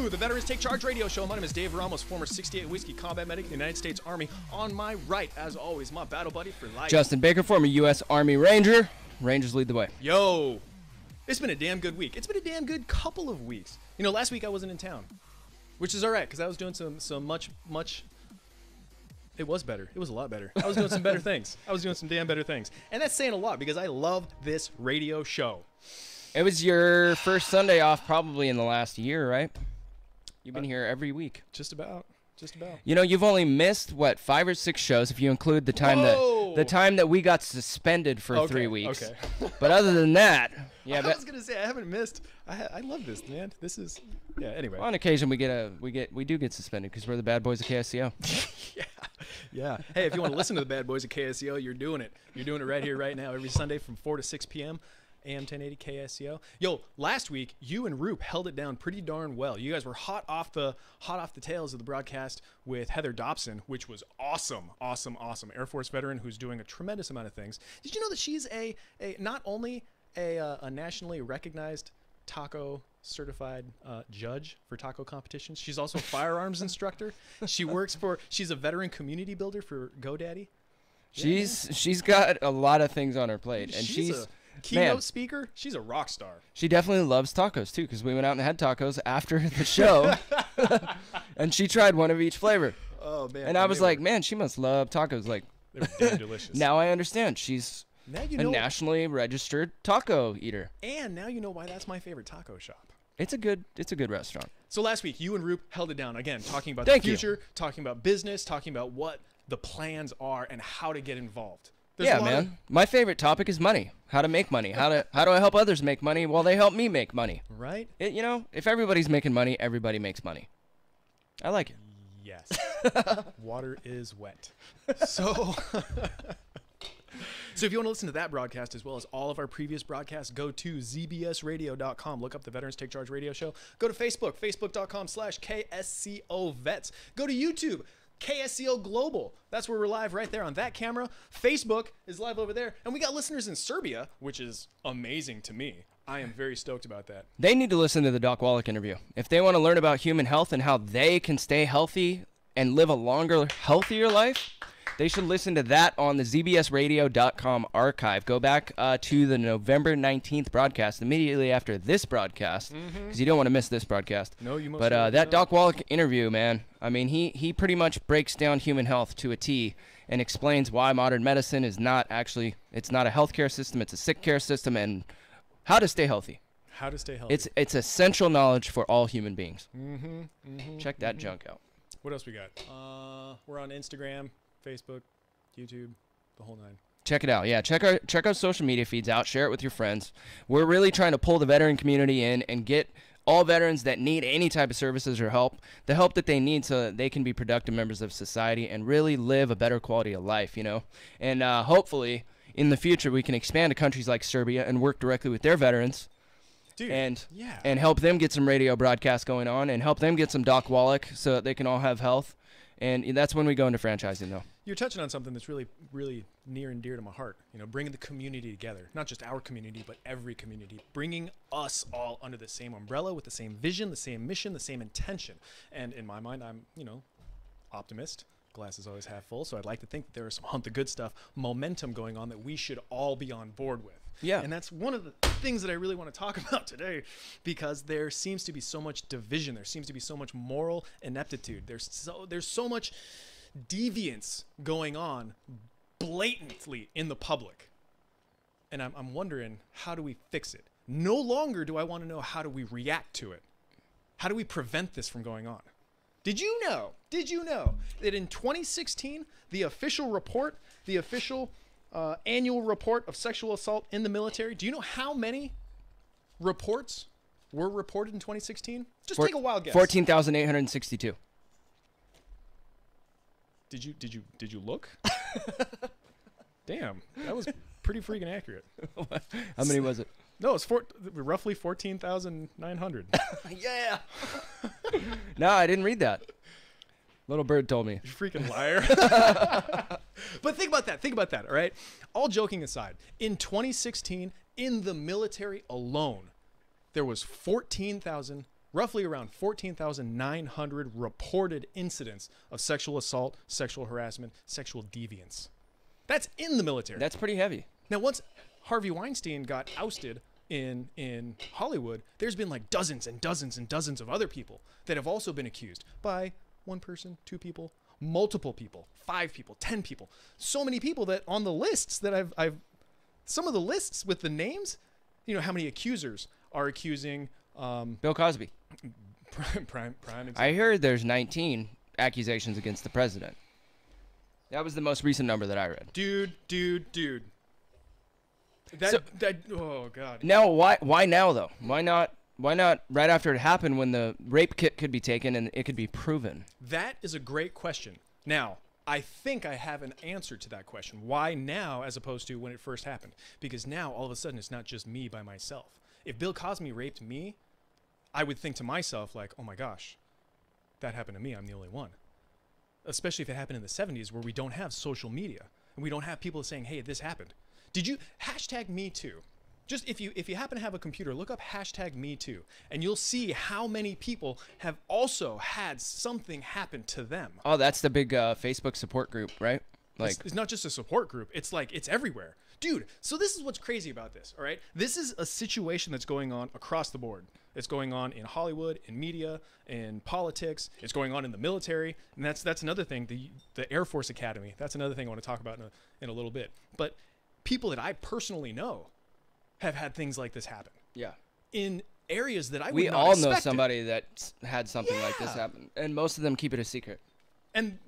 to the Veterans Take Charge radio show. My name is Dave Ramos, former 68 Whiskey combat medic in the United States Army. On my right, as always, my battle buddy for life, Justin Baker, former U.S. Army Ranger. Rangers lead the way. Yo, it's been a damn good week. It's been a damn good couple of weeks. You know, last week I wasn't in town, which is all right because I was doing some much. It was better. It was a lot better. I was doing some better things. I was doing some damn better things, and that's saying a lot because I love this radio show. It was your first Sunday off probably in the last year, right? You've been here every week. Just about. You know, you've only missed, what, 5 or 6 shows if you include the time that we got suspended for 3 weeks. Okay. But other than that, yeah. I was gonna say I haven't missed. I love this, man. This is Anyway, on occasion we do get suspended because we're the bad boys of KSCO. yeah. Hey, if you want to listen to the bad boys of KSCO, you're doing it. You're doing it right here, right now, every Sunday from 4 to 6 p.m. AM 1080 KSCO. Yo, last week you and Roop held it down pretty darn well. You guys were hot off the tails of the broadcast with Heather Dobson, which was awesome. Air Force veteran who's doing a tremendous amount of things. Did you know that she's a not only a nationally recognized taco certified judge for taco competitions, she's also a firearms instructor. She's a veteran community builder for GoDaddy. She's got a lot of things on her plate, and she's keynote speaker. She's a rock star. She definitely loves tacos too, because we went out and had tacos after the show, and she tried one of each flavor. Oh man! And I was like, man, she must love tacos. Like, they were damn delicious. Now I understand. She's a nationally registered taco eater. And now you know why that's my favorite taco shop. It's a good restaurant. So last week, you and Roop held it down again, talking about the future, talking about business, talking about what the plans are and how to get involved. Man. My favorite topic is money. How to make money. How do I help others make money while they help me make money? Right? If everybody's making money, everybody makes money. I like it. Yes. Water is wet. So if you want to listen to that broadcast as well as all of our previous broadcasts, go to zbsradio.com. Look up the Veterans Take Charge radio show. Go to Facebook, facebook.com/KSCO Vets. Go to YouTube, KSCO Global. That's where we're live right there on that camera. Facebook is live over there. And we got listeners in Serbia, which is amazing to me. I am very stoked about that. They need to listen to the Doc Wallach interview. If they want to learn about human health and how they can stay healthy and live a longer, healthier life, they should listen to that on the zbsradio.com archive. Go back to the November 19th broadcast immediately after this broadcast, because you don't want to miss this broadcast. No, you must. But that Doc Wallach interview, man, I mean, he pretty much breaks down human health to a T and explains why modern medicine is not actually, it's not a healthcare system, it's a sick care system, and how to stay healthy. How to stay healthy. It's essential knowledge for all human beings. Check that junk out. What else we got? We're on Instagram, Facebook, YouTube, the whole nine. Check it out. Yeah, check our social media feeds out. Share it with your friends. We're really trying to pull the veteran community in and get all veterans that need any type of services or help, the help that they need so that they can be productive members of society and really live a better quality of life, And hopefully, in the future, we can expand to countries like Serbia and work directly with their veterans. Dude, and help them get some radio broadcasts going on and help them get some Doc Wallach so that they can all have health. And that's when we go into franchising, though. You're touching on something that's really, really near and dear to my heart. Bringing the community together, not just our community, but every community, bringing us all under the same umbrella with the same vision, the same mission, the same intention. And in my mind, I'm, optimist. Glass is always half full. So I'd like to think that there is some hunt the good stuff, momentum going on that we should all be on board with. Yeah. And that's one of the things that I really want to talk about today, because there seems to be so much division. There seems to be so much moral ineptitude. There's so much deviance going on blatantly in the public. And I'm wondering, how do we fix it? No longer do I want to know how do we react to it. How do we prevent this from going on? Did you know that in 2016, the official annual report of sexual assault in the military, do you know how many reports were reported in 2016? Just take a wild guess. 14,862. Did you look? Damn, that was pretty freaking accurate. How many was it? No, it's roughly 14,900. Yeah. No, I didn't read that. Little bird told me. You freaking liar. But think about that, all right? All joking aside, in 2016, in the military alone, there was 14,000 roughly around 14,900 reported incidents of sexual assault, sexual harassment, sexual deviance. That's in the military. That's pretty heavy. Now, once Harvey Weinstein got ousted in Hollywood, there's been like dozens and dozens and dozens of other people that have also been accused by one person, two people, multiple people, 5 people, 10 people, so many people that on the lists that I've some of the lists with the names, you know, how many accusers are accusing Bill Cosby. prime example. I heard there's 19 accusations against the president. That was the most recent number that I read. Dude. Oh God. Now, why now though? Why not right after it happened when the rape kit could be taken and it could be proven? That is a great question. Now, I think I have an answer to that question. Why now as opposed to when it first happened? Because now all of a sudden it's not just me by myself. If Bill Cosby raped me, I would think to myself like, oh my gosh, that happened to me. I'm the only one. Especially if it happened in the 70s where we don't have social media and we don't have people saying, hey, this happened. Did you hashtag me too? Just if you happen to have a computer, look up hashtag me too, and you'll see how many people have also had something happen to them. Oh, that's the big Facebook support group, right? Like, It's not just a support group. It's like, it's everywhere. Dude, so this is what's crazy about this, all right? This is a situation that's going on across the board. It's going on in Hollywood, in media, in politics. It's going on in the military. And that's another thing, the Air Force Academy. That's another thing I want to talk about in a little bit. But people that I personally know have had things like this happen. Yeah. In areas that I would We not all know expect it. somebody that's had something like this Yeah. happen, and most of them keep it a secret. And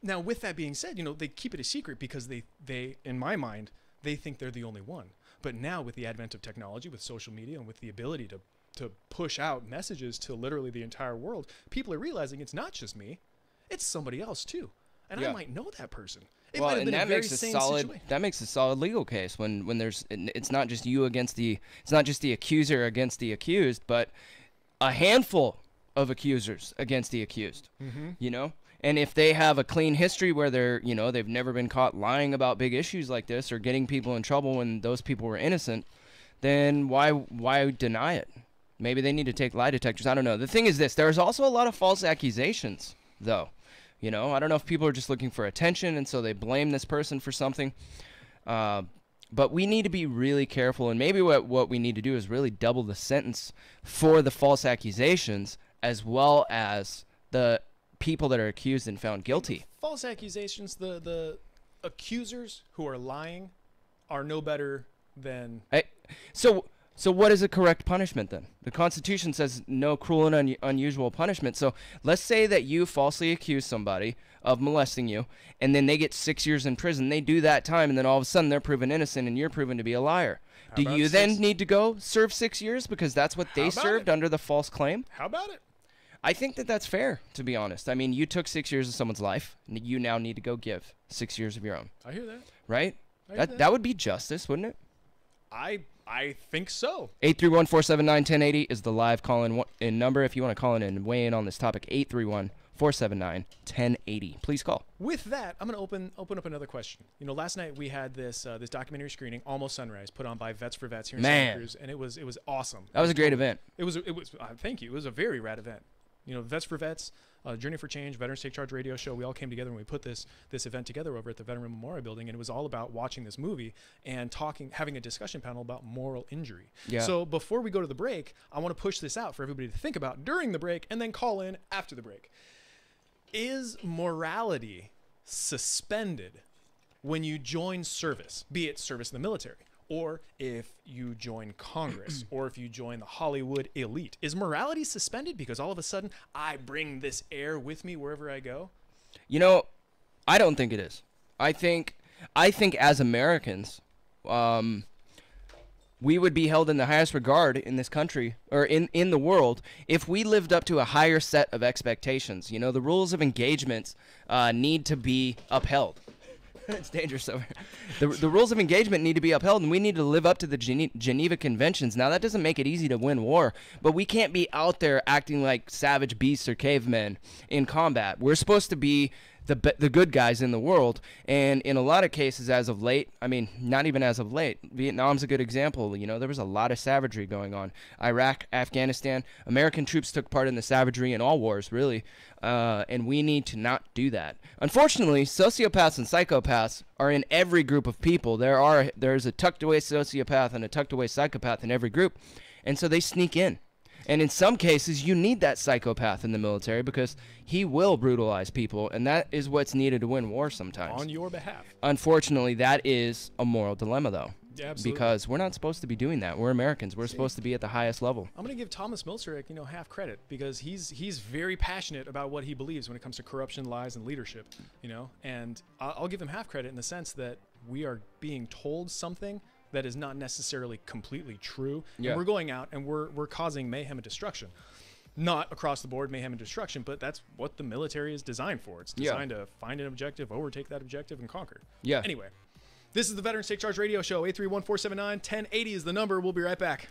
now with that being said, you know, they keep it a secret because they in my mind, they think they're the only one. But now with the advent of technology, with social media, and with the ability to push out messages to literally the entire world, people are realizing it's not just me, it's somebody else too. And Yeah. I might know that person. It Well, might have and been that a very makes a same solid situation. that makes a solid legal case when there's it's not just you against it's not just the accuser against the accused, but a handful of accusers against the accused. Mm-hmm. You know? And if they have a clean history where they've never been caught lying about big issues like this or getting people in trouble when those people were innocent, then why deny it? Maybe they need to take lie detectors. I don't know. The thing is this, there's also a lot of false accusations though. You know, I don't know if people are just looking for attention and so they blame this person for something. But we need to be really careful, and maybe what we need to do is really double the sentence for the false accusations as well as the people that are accused and found guilty. False accusations, the accusers who are lying are no better than... So what is a correct punishment then? The Constitution says no cruel and unusual punishment. So let's say that you falsely accuse somebody of molesting you, and then they get 6 years in prison. They do that time, and then all of a sudden they're proven innocent, and you're proven to be a liar. Do you then need to go serve 6 years because that's what they served under the false claim? How about it? I think that that's fair, to be honest. I mean, you took 6 years of someone's life, and you now need to go give 6 years of your own. I hear that. Right? I hear That would be justice, wouldn't it? I think so. 831-479-1080 is the live call-in number. If you want to call in and weigh in on this topic, 831-479-1080. Please call. With that, I'm going to open up another question. You know, last night we had this documentary screening, Almost Sunrise, put on by Vets for Vets here in Santa Cruz, and it was awesome. That was a great event. It was thank you. It was a very rad event. You know, Vets for Vets, Journey for Change, Veterans Take Charge radio show. We all came together and we put this event together over at the Veteran Memorial Building, and it was all about watching this movie and having a discussion panel about moral injury. Yeah. So before we go to the break, I want to push this out for everybody to think about during the break and then call in after the break. Is morality suspended when you join service, be it service in the military, or if you join Congress, or if you join the Hollywood elite? Is morality suspended because all of a sudden I bring this air with me wherever I go? You know, I don't think it is. I think as Americans, we would be held in the highest regard in this country or in the world if we lived up to a higher set of expectations. You know, the rules of engagement need to be upheld. It's dangerous over here. The rules of engagement need to be upheld, and we need to live up to the Geneva Conventions. Now, that doesn't make it easy to win war, but we can't be out there acting like savage beasts or cavemen in combat. We're supposed to be the good guys in the world. And in a lot of cases, as of late, I mean, not even as of late, Vietnam's a good example. You know, there was a lot of savagery going on. Iraq, Afghanistan, American troops took part in the savagery in all wars, really. And we need to not do that. Unfortunately, sociopaths and psychopaths are in every group of people. There's a tucked away sociopath and a tucked away psychopath in every group. And so they sneak in. And in some cases, you need that psychopath in the military because he will brutalize people, and that is what's needed to win war sometimes. On your behalf. Unfortunately, that is a moral dilemma, though. Yeah, absolutely. Because we're not supposed to be doing that. We're Americans. We're supposed to be at the highest level. I'm going to give Thomas Milzerek, half credit because he's very passionate about what he believes when it comes to corruption, lies, and leadership, And I'll give him half credit in the sense that we are being told something that is not necessarily completely true. Yeah. And we're going out and we're causing mayhem and destruction. Not across the board mayhem and destruction, but that's what the military is designed for. It's designed to find an objective, overtake that objective, and conquer. Yeah. Anyway, this is the Veterans Take Charge Radio Show. 831-479-1080 is the number. We'll be right back.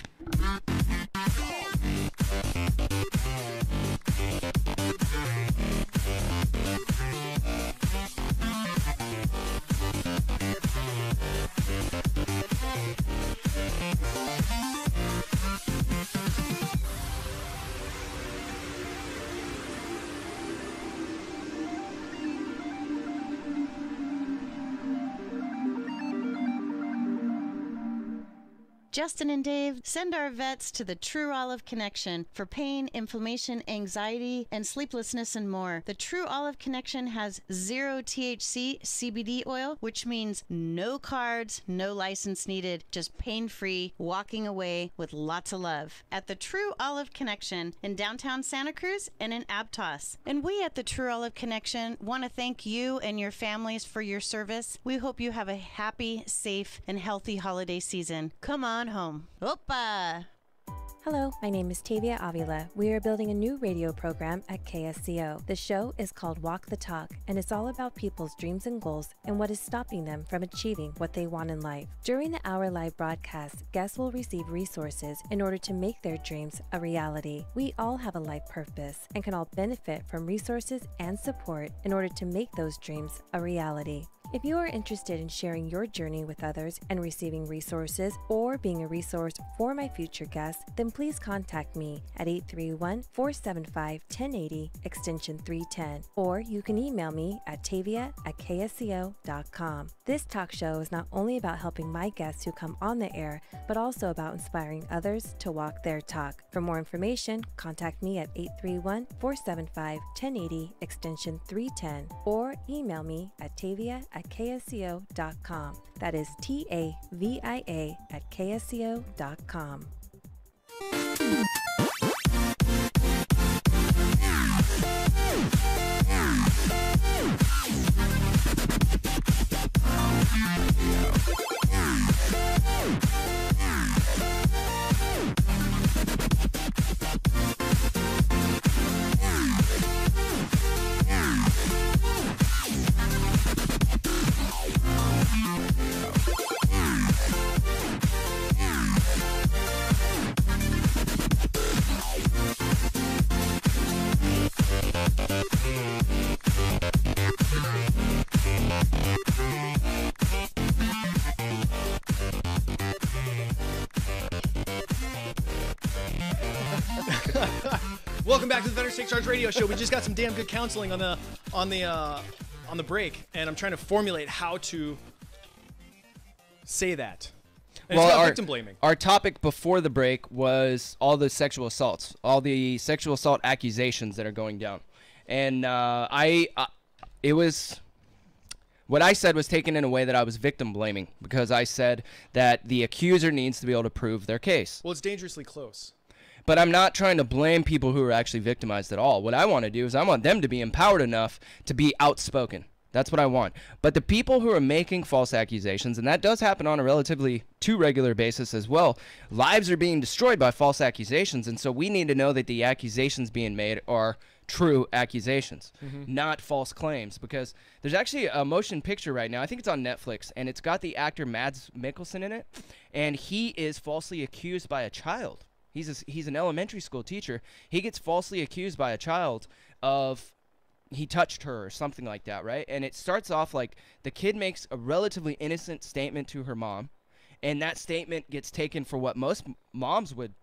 Justin and Dave, send our vets to the True Olive Connection for pain, inflammation, anxiety, and sleeplessness and more. The True Olive Connection has 0 THC CBD oil, which means no cards, no license needed, just pain-free, walking away with lots of love. At the True Olive Connection in downtown Santa Cruz and in Aptos. And we at the True Olive Connection want to thank you and your families for your service. We hope you have a happy, safe, and healthy holiday season. Come on home. Opa! Hello, my name is Tavia Avila. We are building a new radio program at KSCO. The show is called Walk the Talk, and it's all about people's dreams and goals and what is stopping them from achieving what they want in life. During the hour live broadcast, guests will receive resources in order to make their dreams a reality. We all have a life purpose and can all benefit from resources and support in order to make those dreams a reality. If you are interested in sharing your journey with others and receiving resources or being a resource for my future guests, then please contact me at 831-475-1080 extension 310, or you can email me at tavia@ksco.com. This talk show is not only about helping my guests who come on the air, but also about inspiring others to walk their talk. For more information, contact me at 831-475-1080 extension 310, or email me at tavia@ksco.com. That is TAVIA@ksco.com. Welcome back to the Veterans Take Charge Radio Show. We just got some damn good counseling on the break, and I'm trying to formulate how to say that. And it's about victim blaming. Our topic before the break was all the sexual assaults, all the sexual assault accusations that are going down, and it was. What I said was taken in a way that I was victim blaming because I said that the accuser needs to be able to prove their case. Well, it's dangerously close. But I'm not trying to blame people who are actually victimized at all. What I want to do is I want them to be empowered enough to be outspoken. That's what I want. But the people who are making false accusations, and that does happen on a relatively too regular basis as well, lives are being destroyed by false accusations. And so we need to know that the accusations being made are true accusations, not false claims. Because there's actually a motion picture right now. I think it's on Netflix, and it's got the actor Mads Mikkelsen in it. And he is falsely accused by a child. He's an elementary school teacher. He gets falsely accused by a child of he touched her or something like that, right? And it starts off like the kid makes a relatively innocent statement to her mom, and that statement gets taken for what most moms would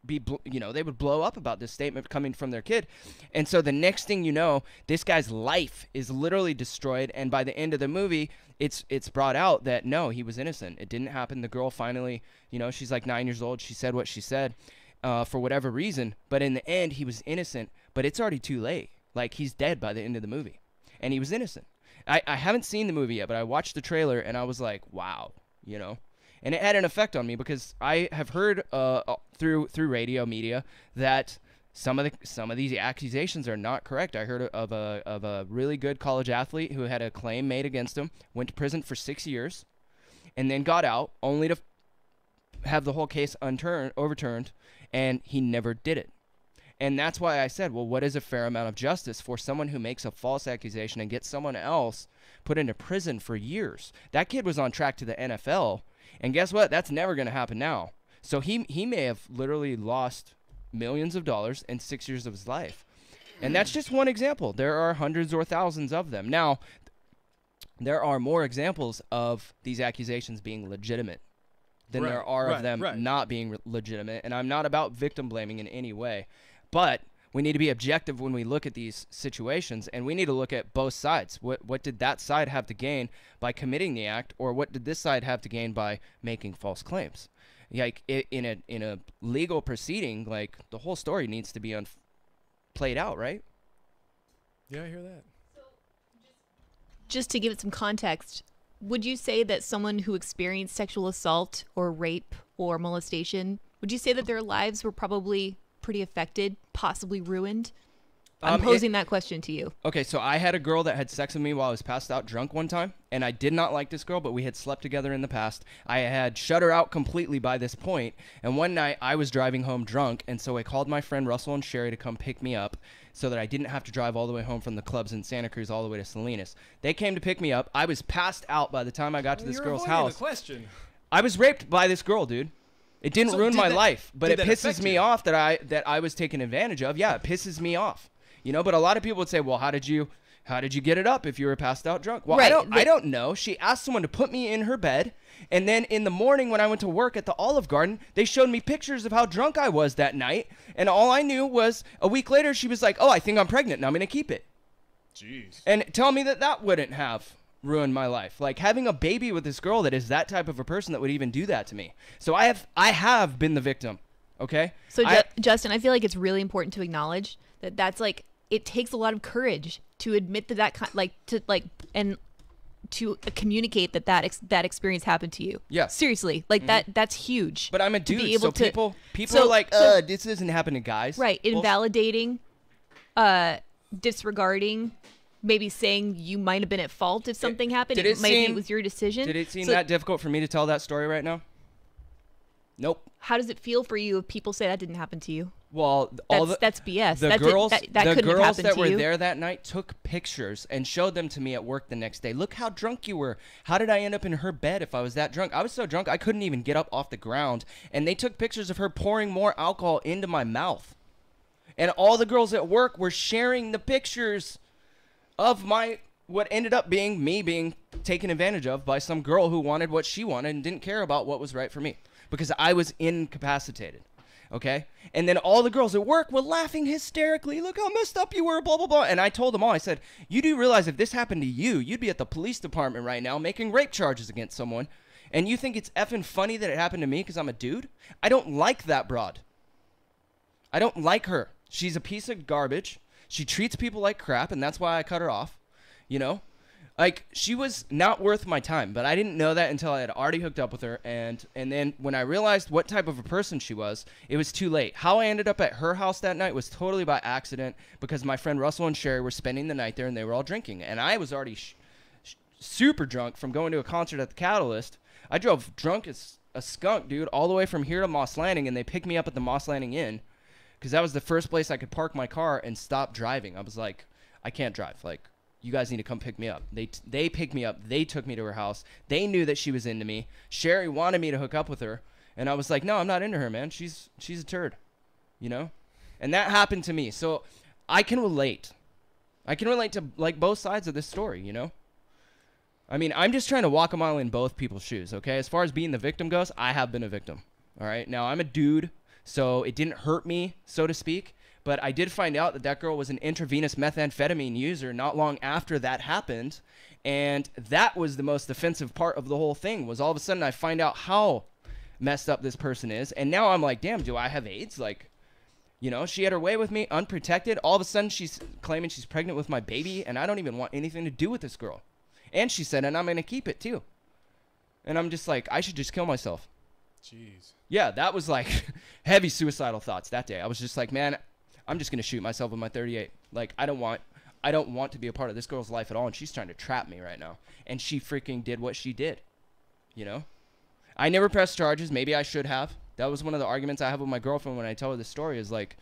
be, they would blow up about this statement coming from their kid. And so the next thing you know, this guy's life is literally destroyed, and by the end of the movie, it's brought out that no, he was innocent. It didn't happen. The girl finally, she's like 9 years old. She said what she said for whatever reason, but in the end, he was innocent, but it's already too late. Like, he's dead by the end of the movie, and he was innocent. I haven't seen the movie yet, but I watched the trailer, and I was like, wow, And it had an effect on me because I have heard through radio media that some of these accusations are not correct. I heard of a really good college athlete who had a claim made against him, went to prison for 6 years, and then got out only to have the whole case overturned, and he never did it. And that's why I said, well, what is a fair amount of justice for someone who makes a false accusation and gets someone else put into prison for years? That kid was on track to the NFL. And guess what? That's never going to happen now. So he may have literally lost millions of dollars in 6 years of his life. And that's just one example. There are hundreds or thousands of them. Now, there are more examples of these accusations being legitimate than there are of them not being legitimate. And I'm not about victim blaming in any way. But we need to be objective when we look at these situations, and we need to look at both sides. What did that side have to gain by committing the act, or what did this side have to gain by making false claims? Like in a legal proceeding, like the whole story needs to be played out, right? Yeah, I hear that. So, just to give it some context, would you say that someone who experienced sexual assault or rape or molestation, would you say that their lives were probably pretty affected, possibly ruined? I'm posing that question to you. Okay, so I had a girl that had sex with me while I was passed out drunk one time, and I did not like this girl, but we had slept together in the past. I had shut her out completely by this point, and one night I was driving home drunk, and so I called my friend Russell and Sherry to come pick me up so that I didn't have to drive all the way home from the clubs in Santa Cruz all the way to Salinas. They came to pick me up. I was passed out by the time I got to this girl's house. The question. I was raped by this girl, dude. It didn't ruin my life, but it pisses me off that I was taken advantage of. Yeah, it pisses me off. But a lot of people would say, well, how did you get it up if you were passed out drunk? Well, I don't know. She asked someone to put me in her bed, and then in the morning when I went to work at the Olive Garden, they showed me pictures of how drunk I was that night, and all I knew was a week later she was like, oh, I think I'm pregnant and I'm going to keep it. Jeez. And tell me that wouldn't have ruined my life. Like having a baby with this girl that is that type of a person that would even do that to me. So I have been the victim. Okay. So Justin, I feel like it's really important to acknowledge that that's like, it takes a lot of courage to admit and to communicate that experience happened to you. Yeah. Seriously, like that's huge. But I'm a dude, so people are like, this doesn't happen to guys. Right. Invalidating, disregarding, maybe saying you might have been at fault if something happened. Maybe it was your decision. Did it seem that difficult for me to tell that story right now? Nope. How does it feel for you if people say that didn't happen to you? Well, that's BS. The girls that were there that night took pictures and showed them to me at work the next day. Look how drunk you were. How did I end up in her bed if I was that drunk? I was so drunk I couldn't even get up off the ground. And they took pictures of her pouring more alcohol into my mouth. And all the girls at work were sharing the pictures of what ended up being me being taken advantage of by some girl who wanted what she wanted and didn't care about what was right for me because I was incapacitated. Okay? And then all the girls at work were laughing hysterically. Look how messed up you were, blah, blah, blah. And I told them all, I said, you do realize if this happened to you, you'd be at the police department right now making rape charges against someone. And you think it's effing funny that it happened to me because I'm a dude? I don't like that broad. I don't like her. She's a piece of garbage. She treats people like crap, and that's why I cut her off. Like, she was not worth my time, but I didn't know that until I had already hooked up with her, and then when I realized what type of a person she was, it was too late. How I ended up at her house that night was totally by accident because my friend Russell and Sherry were spending the night there, and they were all drinking, and I was already super drunk from going to a concert at the Catalyst. I drove drunk as a skunk, dude, all the way from here to Moss Landing, and they picked me up at the Moss Landing Inn because that was the first place I could park my car and stop driving. I was like, I can't drive. Like, you guys need to come pick me up. They picked me up. They took me to her house. They knew that she was into me. Sherry wanted me to hook up with her, and I was like, no, I'm not into her, man. She's a turd, And that happened to me. So I can relate. I can relate to like both sides of this story, you know? I mean, I'm just trying to walk a mile in both people's shoes, okay? As far as being the victim goes, I have been a victim, all right? Now, I'm a dude, so it didn't hurt me, so to speak, but I did find out that that girl was an intravenous methamphetamine user not long after that happened, and that was the most offensive part of the whole thing, was all of a sudden I find out how messed up this person is, and now I'm like, damn, do I have AIDS? Like, you know, she had her way with me, unprotected. All of a sudden, she's claiming she's pregnant with my baby, and I don't even want anything to do with this girl. And she said, and I'm going to keep it, too. And I'm just like, I should just kill myself. Jeez. Yeah, that was like heavy suicidal thoughts that day. I was just like, man, I'm just going to shoot myself with my 38. Like, I don't want to be a part of this girl's life at all, and she's trying to trap me right now. And she freaking did what she did, you know? I never pressed charges. Maybe I should have. That was one of the arguments I have with my girlfriend when I tell her this story is like,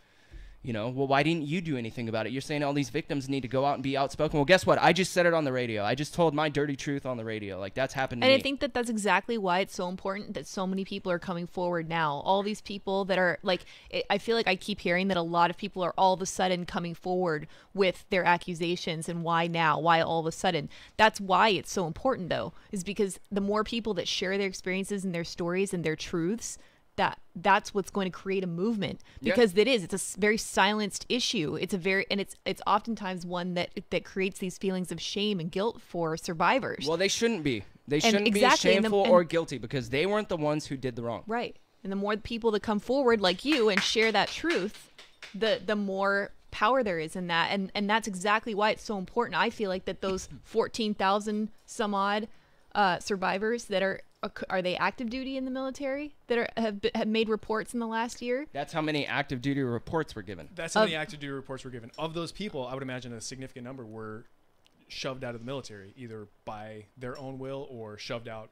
you know, well, why didn't you do anything about it? You're saying all these victims need to go out and be outspoken. Well, guess what? I just said it on the radio. I just told my dirty truth on the radio. Like, that's happened to me. And I think that that's exactly why it's so important that so many people are coming forward now. All these people that are like, I feel like I keep hearing that a lot of people are all of a sudden coming forward with their accusations. And why now? Why all of a sudden? That's why it's so important, though, is because the more people that share their experiences and their stories and their truths, that's what's going to create a movement, because it's a very silenced issue. It's oftentimes one that creates these feelings of shame and guilt for survivors. Well, they shouldn't be. They shouldn't be shameful or guilty, because they weren't the ones who did the wrong. Right. And the more people that come forward like you and share that truth, the more power there is in that. And that's exactly why it's so important. I feel like that those 14,000 some odd survivors that are they active duty in the military that have made reports in the last year? That's how many active duty reports were given. That's how many active duty reports were given. Of those people, I would imagine a significant number were shoved out of the military, either by their own will or shoved out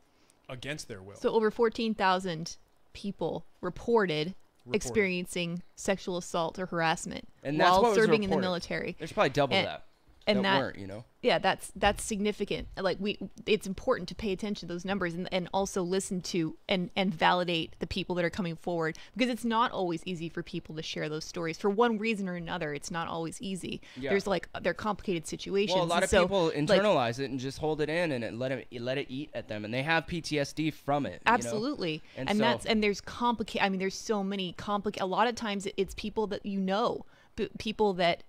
against their will. So over 14,000 people reported experiencing sexual assault or harassment while serving in the military. There's probably double that. And that weren't, you know? Yeah, that's significant. Like it's important to pay attention to those numbers and also listen to and validate the people that are coming forward, because it's not always easy for people to share those stories for one reason or another. It's not always easy. Yeah. They're complicated situations. Well, a lot of people internalize it and just hold it in and let it eat at them, and they have PTSD from it. Absolutely, you know? and there's complicated. I mean, there's so many complicated. A lot of times it's people that people that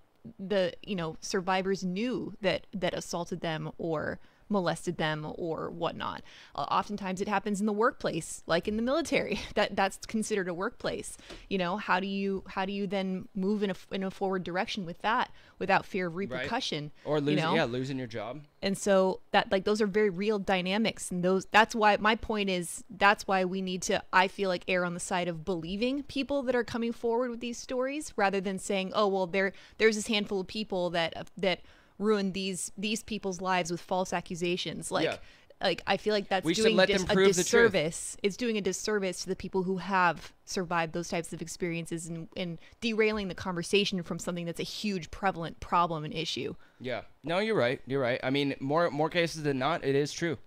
survivors knew that assaulted them or molested them or whatnot. Oftentimes it happens in the workplace, like in the military. That's considered a workplace. You know, how do you then move in a forward direction with that without fear of repercussion, right? Or losing your job. And so that those are very real dynamics, and that's why my point is that's why we need to, I feel like, err on the side of believing people that are coming forward with these stories, rather than saying, oh well, there's this handful of people that ruined these people's lives with false accusations. Like I feel like that's doing a disservice. It's doing a disservice to the people who have survived those types of experiences and derailing the conversation from something that's a huge prevalent problem and issue. Yeah. No, you're right. I mean, more cases than not, it is true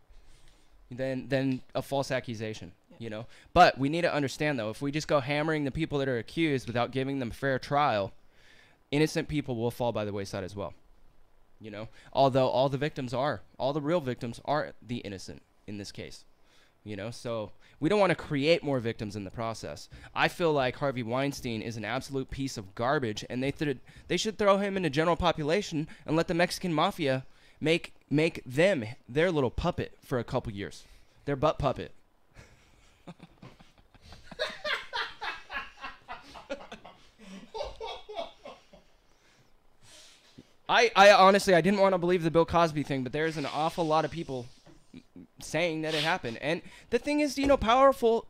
than a false accusation, you know? But we need to understand, though, if we just go hammering the people that are accused without giving them a fair trial, innocent people will fall by the wayside as well. You know, although all the real victims are the innocent in this case, you know, so we don't want to create more victims in the process. I feel like Harvey Weinstein is an absolute piece of garbage, and they should throw him in the general population and let the Mexican mafia make them their little puppet for a couple years, their butt puppet. I honestly, I didn't want to believe the Bill Cosby thing, but there's an awful lot of people saying that it happened. And the thing is, you know, powerful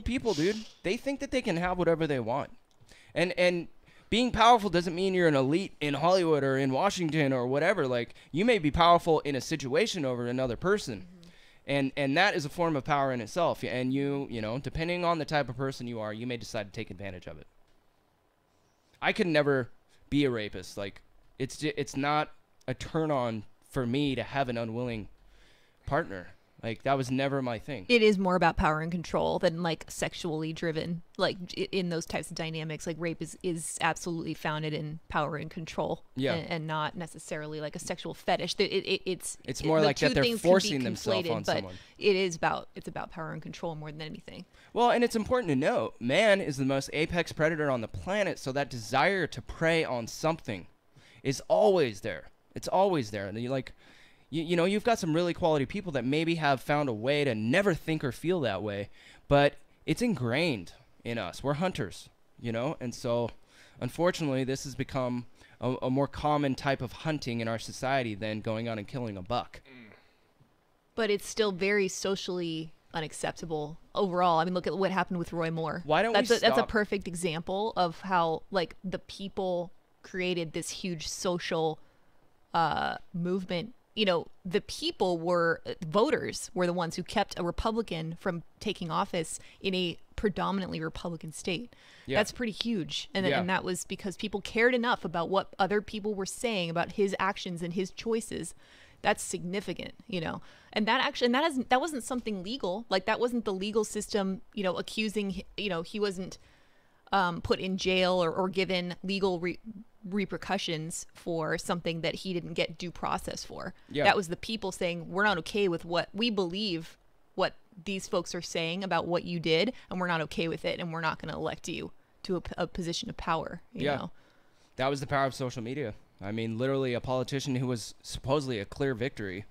people, dude, they think that they can have whatever they want. And being powerful doesn't mean you're an elite in Hollywood or in Washington or whatever. Like, you may be powerful in a situation over another person. Mm-hmm. And that is a form of power in itself. And you know, depending on the type of person you are, you may decide to take advantage of it. I could never be a rapist. Like, it's not a turn on for me to have an unwilling partner. Like, that was never my thing. It is more about power and control than like sexually driven. Like in those types of dynamics, like rape is absolutely founded in power and control, and not necessarily like a sexual fetish. It's more like that they're forcing themselves on but someone. It's about power and control more than anything. Well, and it's important to note, man is the most apex predator on the planet, so that desire to prey on something is always there. It's always there. And you know, you've got some really quality people that maybe have found a way to never think or feel that way, but it's ingrained in us. We're hunters, you know? And so, unfortunately, this has become a more common type of hunting in our society than going out and killing a buck. But it's still very socially unacceptable overall. I mean, look at what happened with Roy Moore. Why don't that's we that's a stop? perfect example of how, like, the people created this huge social movement. You know, the people voters were the ones who kept a Republican from taking office in a predominantly Republican state. Yeah. That's pretty huge. And Yeah. and that was because people cared enough about what other people were saying about his actions and his choices. That's significant, you know. And that wasn't something legal. Like, that wasn't the legal system, you know, accusing, you know, he wasn't put in jail or given legal repercussions for something that he didn't get due process for. Yeah. That was the people saying, we're not okay with what we believe, what these folks are saying about what you did, and we're not okay with it, and we're not going to elect you to a position of power, you know. That was the power of social media. I mean, literally, a politician who was supposedly a clear victory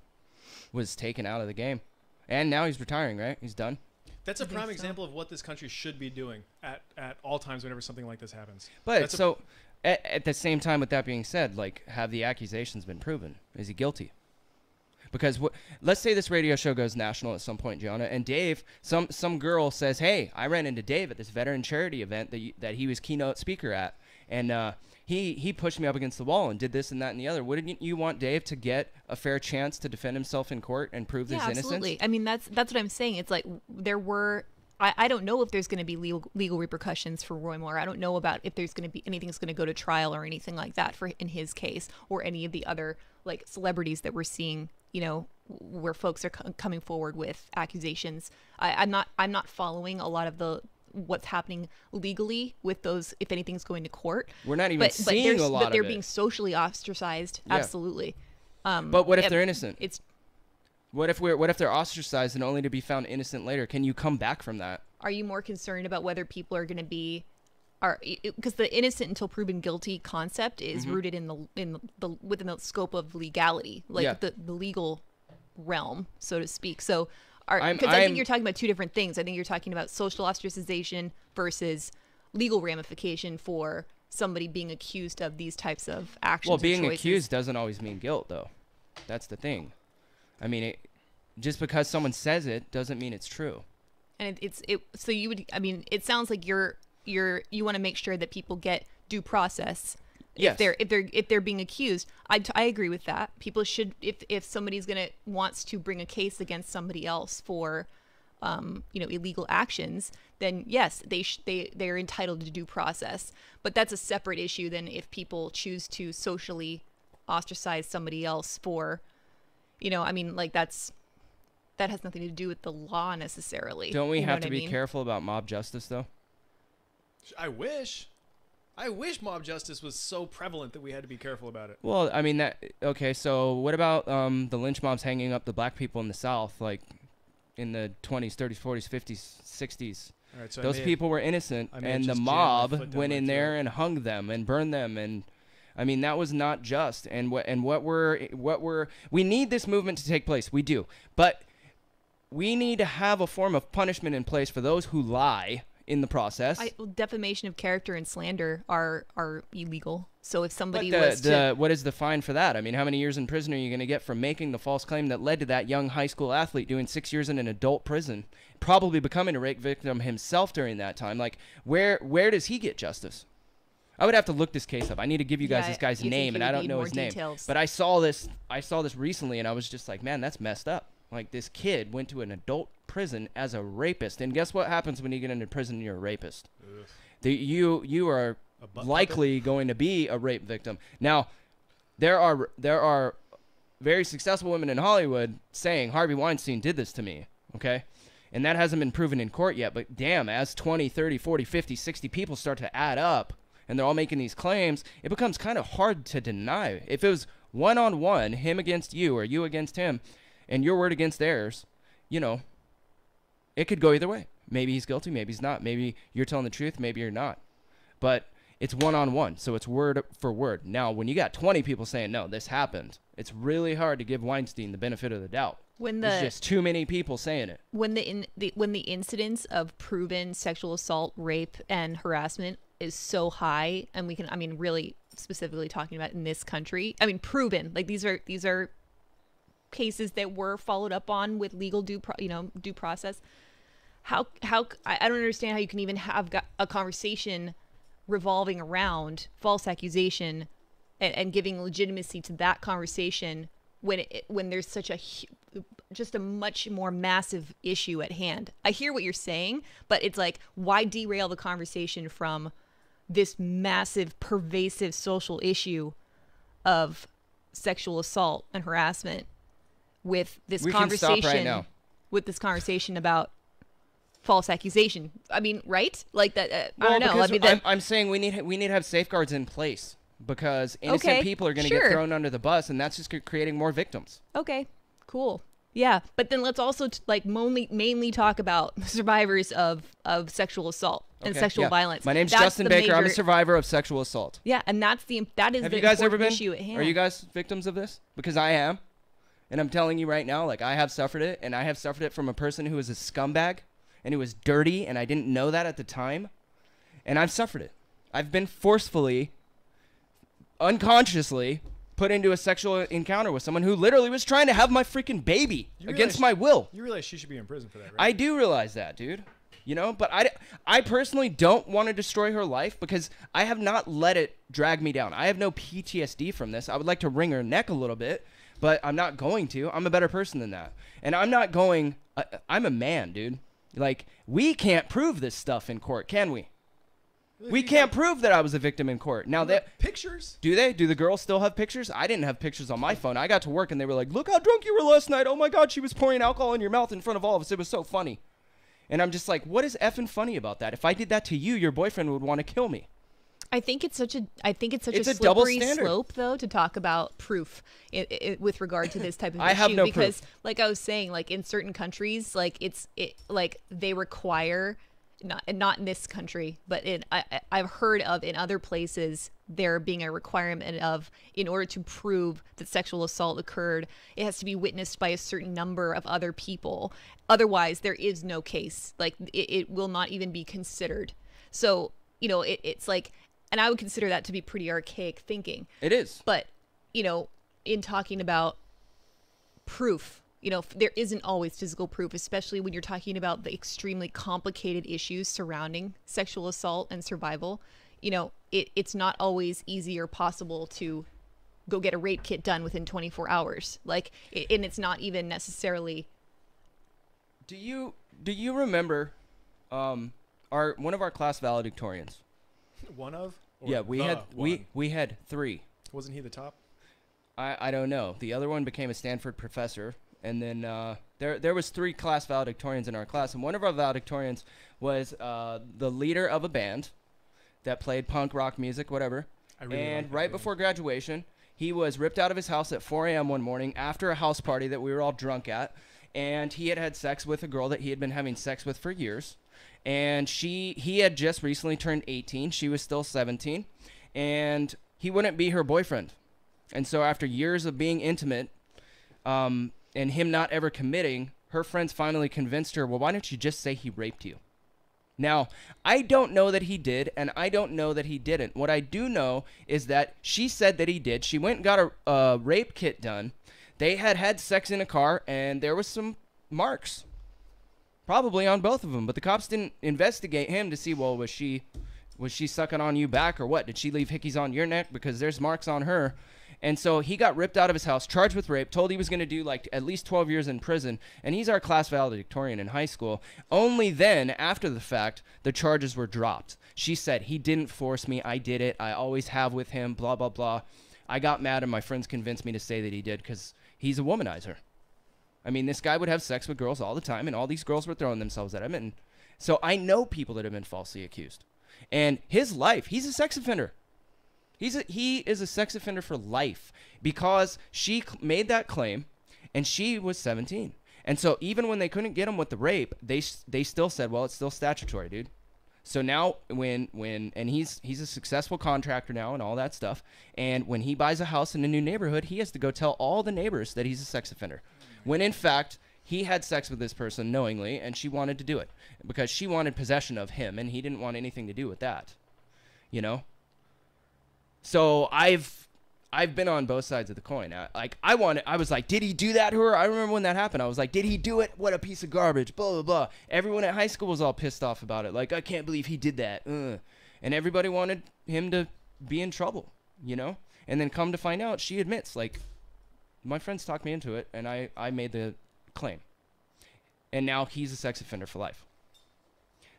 was taken out of the game. And now he's retiring, right? He's done. That's a prime example of what this country should be doing at all times whenever something like this happens. But at the same time, with that being said, like, have the accusations been proven? Is he guilty? Because let's say this radio show goes national at some point, Jonah, and Dave, some girl says, "Hey, I ran into Dave at this veteran charity event that he was keynote speaker at, and he pushed me up against the wall and did this and that and the other." Wouldn't you want Dave to get a fair chance to defend himself in court and prove his innocence? Absolutely. I mean, that's what I'm saying. It's like I don't know if there's going to be legal repercussions for Roy Moore. I don't know about if there's going to be anything's going to go to trial or anything like that in his case, or any of the other, like, celebrities that we're seeing, you know, where folks are coming forward with accusations. I'm not following a lot of what's happening legally with those, if anything's going to court. We're not even seeing a lot of it. But they're being socially ostracized. Yeah. Absolutely. But what if they're innocent? It's What if they're ostracized and only to be found innocent later? Can you come back from that? Are you more concerned about whether people are going to be, because the innocent until proven guilty concept is rooted in the within the scope of legality, like the legal realm, so to speak. So, because I think you're talking about two different things. I think you're talking about social ostracization versus legal ramification for somebody being accused of these types of actions. Well, or being choices. accused doesn't always mean guilt, though. That's the thing. I mean, just because someone says it doesn't mean it's true. And so you would, I mean, it sounds like you want to make sure that people get due process. Yes. If they're being accused. I agree with that. People should, if somebody's wants to bring a case against somebody else for illegal actions, then yes, they're entitled to due process. But that's a separate issue than if people choose to socially ostracize somebody else for, I mean, like, that has nothing to do with the law necessarily. Don't we have to be careful about mob justice, though? I wish mob justice was so prevalent that we had to be careful about it. Well, I mean, okay, so what about the lynch mobs hanging up the black people in the South, like in the 20s, 30s, 40s, 50s, 60s? All right, so those people were innocent, and the mob went in there and hung them and burned them, and I mean, that was not just. And we need this movement to take place. We do, but we need to have a form of punishment in place for those who lie in the process. Defamation of character and slander are illegal. So if somebody what is the fine for that? I mean, how many years in prison are you going to get for making the false claim that led to that young high school athlete doing 6 years in an adult prison, probably becoming a rape victim himself during that time? Like, where does he get justice? I would have to look this case up. I need to give you guys this guy's name, and I don't know his name. But I saw this recently, and I was just like, man, that's messed up. Like, this kid went to an adult prison as a rapist, and guess what happens when you get into prison and you're a rapist? You are likely going to be a rape victim. Now, there are very successful women in Hollywood saying Harvey Weinstein did this to me, okay? And that hasn't been proven in court yet, but damn, as 20, 30, 40, 50, 60 people start to add up and they're all making these claims, it becomes kind of hard to deny. If it was one-on-one, him against you or you against him, and your word against theirs, you know, it could go either way. Maybe he's guilty, maybe he's not. Maybe you're telling the truth, maybe you're not. But it's one-on-one, so it's word for word. Now, when you got 20 people saying, no, this happened, it's really hard to give Weinstein the benefit of the doubt. There's just too many people saying it. When the incidence of proven sexual assault, rape, and harassment is so high, and really specifically talking about in this country, proven, like these are cases that were followed up on with legal due process. How I don't understand how you can even have a conversation revolving around false accusation and giving legitimacy to that conversation when there's such just a much more massive issue at hand. I hear what you're saying, but it's like, why derail the conversation from this massive, pervasive social issue of sexual assault and harassment with this conversation? Stop right now. With this conversation about false accusation. Right? Like that. I don't know. I'm saying we need to have safeguards in place because innocent people are going to get thrown under the bus, and that's just creating more victims. Okay, cool. Yeah, but then let's also mainly talk about survivors of sexual assault and sexual violence. My name's Justin Baker. I'm a survivor of sexual assault. Yeah, and that is have the you guys ever been? Issue at hand. Are you guys victims of this? Because I am, and I'm telling you right now, like I have suffered it, and I have suffered it from a person who was a scumbag and who was dirty, and I didn't know that at the time, and I've suffered it. I've been forcefully, unconsciously put into a sexual encounter with someone who literally was trying to have my freaking baby against my will. You realize she should be in prison for that, right? I do realize that, dude. You know, but I personally don't want to destroy her life because I have not let it drag me down. I have no PTSD from this. I would like to wring her neck a little bit, but I'm not going to. I'm a better person than that. And I'm not going, I'm a man, dude. Like, we can't prove this stuff in court, can we? We can't prove that I was a victim in court. Now that pictures? Do they? Do the girls still have pictures? I didn't have pictures on my phone. I got to work and they were like, "Look how drunk you were last night. Oh my God, she was pouring alcohol in your mouth in front of all of us. It was so funny." And I'm just like, what is effing funny about that? If I did that to you, your boyfriend would want to kill me. I think it's such a slippery slope, though, to talk about proof with regard to this type of issue. I have no because, proof. Like I was saying, like in certain countries, like they require. Not in this country, but I've heard of in other places there being a requirement of, in order to prove that sexual assault occurred, it has to be witnessed by a certain number of other people. Otherwise, there is no case. Like it will not even be considered. So, it's like, and I would consider that to be pretty archaic thinking. It is. But, in talking about proof, there isn't always physical proof, especially when you're talking about the extremely complicated issues surrounding sexual assault and survival. It's not always easy or possible to go get a rape kit done within 24 hours. And it's not even necessarily. Do you remember one of our class valedictorians? One of? Yeah, we had 3. Wasn't he the top? I don't know. The other one became a Stanford professor. And then there was 3 class valedictorians in our class, and one of our valedictorians was the leader of a band that played punk rock music, whatever. And right before graduation, he was ripped out of his house at 4 a.m. one morning after a house party that we were all drunk at, and he had sex with a girl that he had been having sex with for years. And he had just recently turned 18. She was still 17, and he wouldn't be her boyfriend. And so after years of being intimate, and him not ever committing, her friends finally convinced her, well, why don't you just say he raped you? Now, I don't know that he did, and I don't know that he didn't. What I do know is that she said that he did. She went and got a rape kit done. They had sex in a car, and there was some marks, probably on both of them. But the cops didn't investigate him to see, well, was she sucking on you back or what? Did she leave hickeys on your neck? Because there's marks on her. And so he got ripped out of his house, charged with rape, told he was going to do like at least 12 years in prison, and he's our class valedictorian in high school. Only then, after the fact, the charges were dropped. She said, he didn't force me, I did it, I always have with him, blah, blah, blah. I got mad and my friends convinced me to say that he did because he's a womanizer. I mean, this guy would have sex with girls all the time, and all these girls were throwing themselves at him. And so I know people that have been falsely accused. And his life, he's a sex offender. He is a sex offender for life because she made that claim, and she was 17. And so even when they couldn't get him with the rape, they still said, well, it's still statutory, dude. So now and he's a successful contractor now and all that stuff. And when he buys a house in a new neighborhood, he has to go tell all the neighbors that he's a sex offender. When in fact, he had sex with this person knowingly, and she wanted to do it because she wanted possession of him, and he didn't want anything to do with that, you know? So I've been on both sides of the coin. I was like, did he do that to her? I remember when that happened. I was like, did he do it? What a piece of garbage, blah, blah, blah. Everyone at high school was all pissed off about it. Like, I can't believe he did that. And everybody wanted him to be in trouble, you know? And then come to find out, she admits, like, my friends talked me into it, and I made the claim. And now he's a sex offender for life.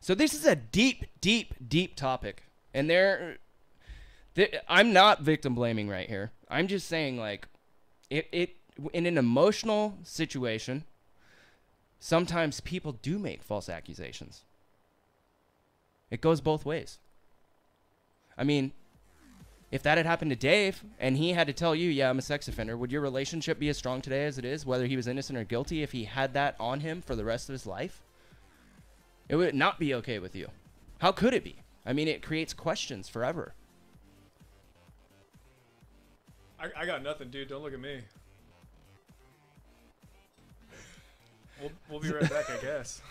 So this is a deep, deep, deep topic. And I'm not victim blaming right here. I'm just saying, like, it in an emotional situation, sometimes people do make false accusations. It goes both ways. I mean, if that had happened to Dave and he had to tell you, yeah, I'm a sex offender, would your relationship be as strong today as it is, whether he was innocent or guilty, if he had that on him for the rest of his life? It would not be okay with you. How could it be? I mean, it creates questions forever. I got nothing, dude. Don't look at me. We'll be right back, I guess.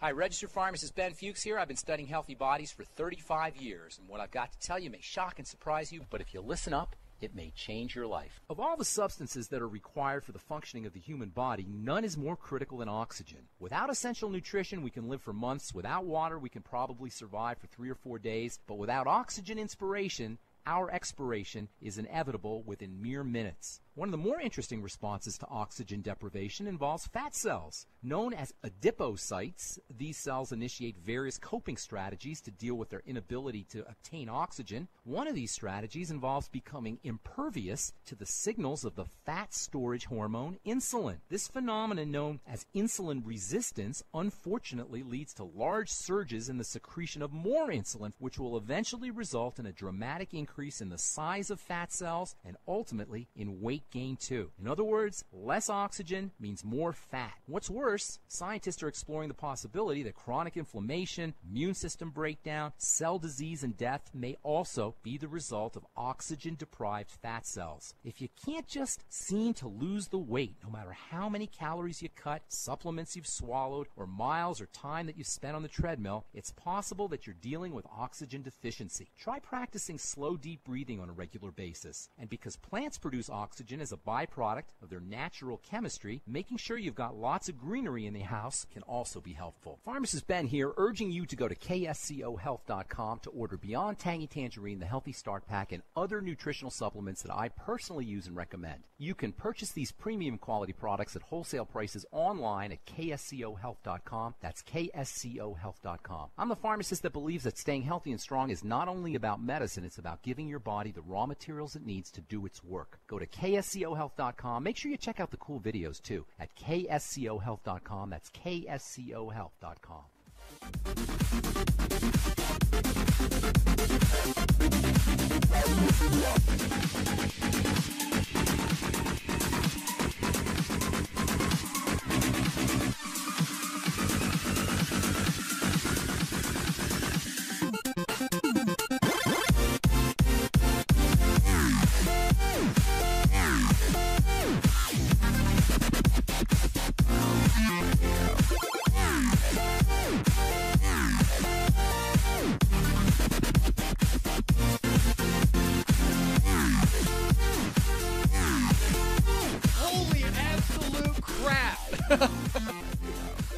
Hi, registered pharmacist Ben Fuchs here. I've been studying healthy bodies for 35 years, and what I've got to tell you may shock and surprise you, but if you listen up, it may change your life. Of all the substances that are required for the functioning of the human body, none is more critical than oxygen. Without essential nutrition, we can live for months. Without water, we can probably survive for 3 or 4 days. But without oxygen inspiration, our expiration is inevitable within mere minutes. One of the more interesting responses to oxygen deprivation involves fat cells. Known as adipocytes, these cells initiate various coping strategies to deal with their inability to obtain oxygen. One of these strategies involves becoming impervious to the signals of the fat storage hormone insulin. This phenomenon, known as insulin resistance, unfortunately leads to large surges in the secretion of more insulin, which will eventually result in a dramatic increase in the size of fat cells and ultimately in weight gain too. In other words, less oxygen means more fat. What's worse, scientists are exploring the possibility that chronic inflammation, immune system breakdown, cell disease, and death may also be the result of oxygen-deprived fat cells. If you can't just seem to lose the weight, no matter how many calories you cut, supplements you've swallowed, or miles or time that you spent on the treadmill, it's possible that you're dealing with oxygen deficiency. Try practicing slow, deep breathing on a regular basis. And because plants produce oxygen as a byproduct of their natural chemistry, making sure you've got lots of greenery in the house can also be helpful. Pharmacist Ben here, urging you to go to KSCOhealth.com to order Beyond Tangy Tangerine, the Healthy Start Pack, and other nutritional supplements that I personally use and recommend. You can purchase these premium quality products at wholesale prices online at KSCOhealth.com. That's KSCOhealth.com. I'm the pharmacist that believes that staying healthy and strong is not only about medicine, it's about giving your body the raw materials it needs to do its work. Go to KSCOhealth.com. Make sure you check out the cool videos too at KSCOhealth.com. That's KSCOhealth.com.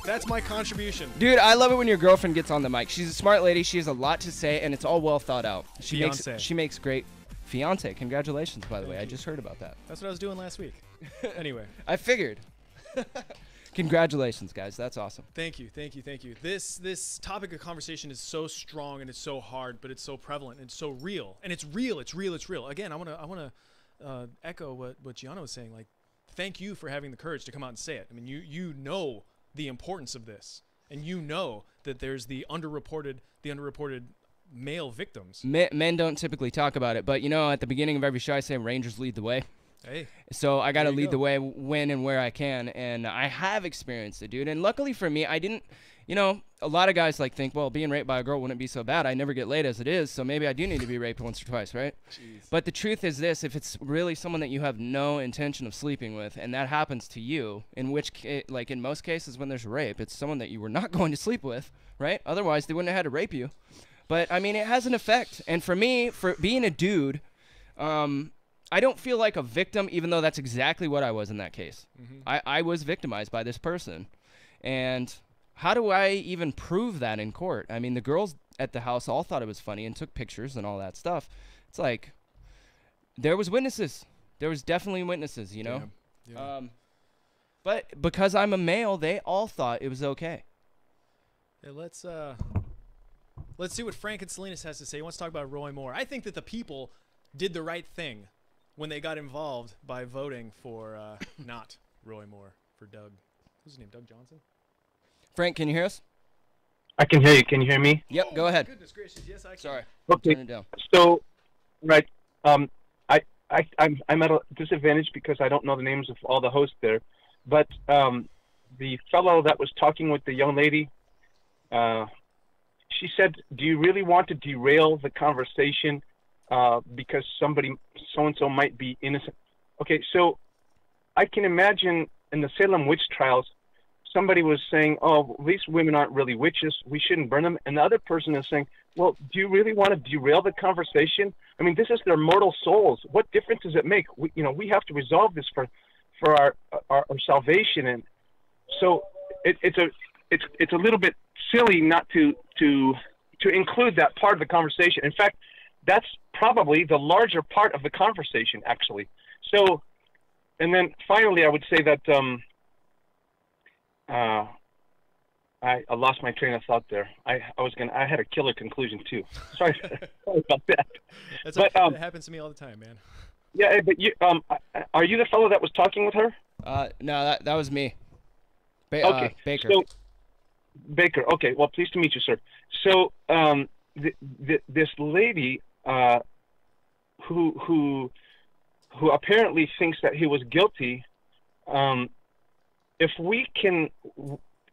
That's my contribution. Dude, I love it when your girlfriend gets on the mic. She's a smart lady. She has a lot to say, and it's all well thought out. She makes great fiance. Congratulations, by the way. I just heard about that. That's what I was doing last week. Anyway. I figured. Congratulations, guys. That's awesome. Thank you. This topic of conversation is so strong and it's so hard, but it's so prevalent and it's so real. And it's real. Again, I want to echo what Gianna was saying. Like, thank you for having the courage to come out and say it. I mean, you know the importance of this, and you know that there's the underreported male victims. Men don't typically talk about it, but at the beginning of every show I say Rangers lead the way. Hey, so I got to lead the way when and where I can, and I have experienced it, dude. And luckily for me, I didn't, a lot of guys think, well, being raped by a girl wouldn't be so bad. I never get laid as it is, so maybe I do need to be raped once or twice, right? Jeez. But the truth is this: if it's really someone that you have no intention of sleeping with, and that happens to you, in most cases when there's rape, it's someone that you were not going to sleep with, right? Otherwise, they wouldn't have had to rape you. But I mean, it has an effect. And for me, for being a dude, I don't feel like a victim, even though that's exactly what I was in that case. Mm-hmm. I was victimized by this person. And how do I even prove that in court? I mean, the girls at the house all thought it was funny and took pictures and all that stuff. It's like, there was witnesses. There was definitely witnesses, Yeah. But because I'm a male, they all thought it was okay. Yeah, let's see what Frank and Salinas has to say. He wants to talk about Roy Moore. I think that the people did the right thing when they got involved by voting for not Roy Moore, for Doug. What's his name? Doug Johnson? Frank, can you hear us? I can hear you. Can you hear me? Yep, go ahead. Goodness gracious, yes, I can. Sorry. Okay. Turn it down. So, right, I'm at a disadvantage because I don't know the names of all the hosts there, but the fellow that was talking with the young lady, she said, "Do you really want to derail the conversation because somebody so-and-so might be innocent?" Okay, so I can imagine in the Salem witch trials, somebody was saying, "Oh, these women aren't really witches. We shouldn't burn them." And the other person is saying, "Well, do you really want to derail the conversation? I mean, this is their mortal souls. What difference does it make? We have to resolve this for our salvation." And so it's a little bit silly not to include that part of the conversation. In fact, that's probably the larger part of the conversation, actually. So, and then finally, I would say that I lost my train of thought there. I had a killer conclusion too. Sorry about that. That happens to me all the time, man. Yeah, but you are you the fellow that was talking with her? No, that was me. Okay, Baker. So, Baker. Okay, well, pleased to meet you, sir. So, this lady who apparently thinks that he was guilty, if we can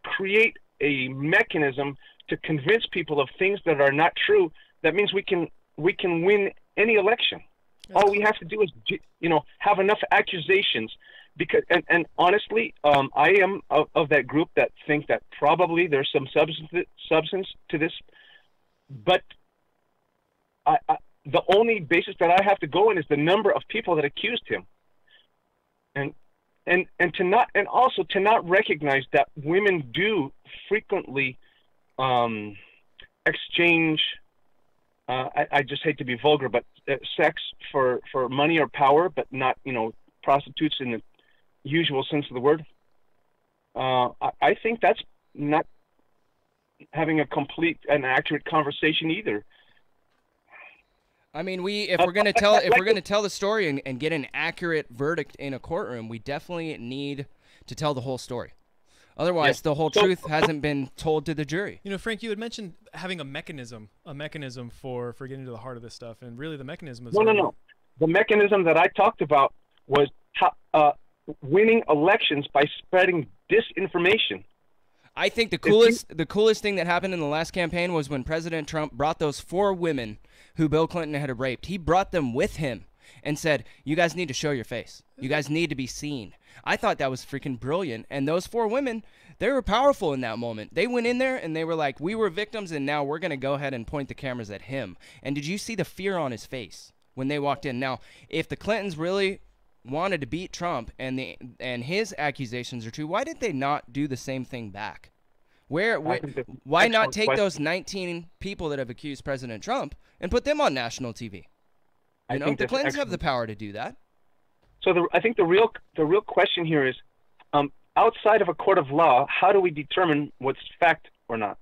create a mechanism to convince people of things that are not true, that means we can win any election. All we have to do is have enough accusations. Because and honestly, I am of that group that think that probably there's some substance to this, but the only basis that I have to go in is the number of people that accused him, and also to not recognize that women do frequently exchange. I just hate to be vulgar, but sex for money or power, but not prostitutes in the usual sense of the word. I think that's not having a complete and accurate conversation either. I mean, if we're gonna tell the story and get an accurate verdict in a courtroom, we definitely need to tell the whole story. Otherwise, the whole truth hasn't been told to the jury. Frank, you had mentioned having a mechanism for getting to the heart of this stuff, and really the mechanism is no. The mechanism that I talked about was winning elections by spreading disinformation. I think the coolest thing that happened in the last campaign was when President Trump brought those 4 women who Bill Clinton had raped. He brought them with him and said, "You guys need to show your face. You guys need to be seen." I thought that was freaking brilliant. And those 4 women, they were powerful in that moment. They went in there and they were like, "We were victims, and now we're going to go ahead and point the cameras at him." And did you see the fear on his face when they walked in? Now, if the Clintons really wanted to beat Trump and his accusations are true, why did they not do the same thing back? Why not take those 19 people that have accused President Trump and put them on national TV? You know, the Clintons have the power to do that. So I think the real question here is, outside of a court of law, how do we determine what's fact or not?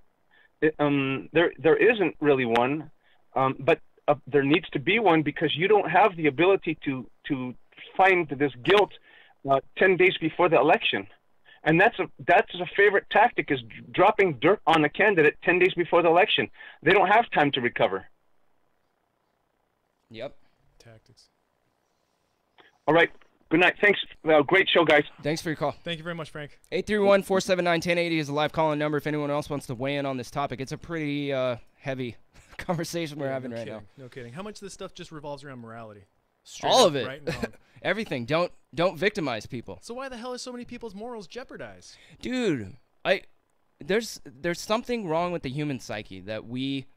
There isn't really one, but there needs to be one, because you don't have the ability to find this guilt 10 days before the election. And that's a favorite tactic, is dropping dirt on a candidate 10 days before the election. They don't have time to recover. Yep. Tactics. All right. Good night. Thanks. Great show, guys. Thanks for your call. Thank you very much, Frank. 831-479-1080 is a live call-in number if anyone else wants to weigh in on this topic. It's a pretty heavy conversation we're having right now. No kidding. How much of this stuff just revolves around morality? All of it. Right and wrong. Everything. Don't victimize people. So why the hell is so many people's morals jeopardized? Dude, there's something wrong with the human psyche that we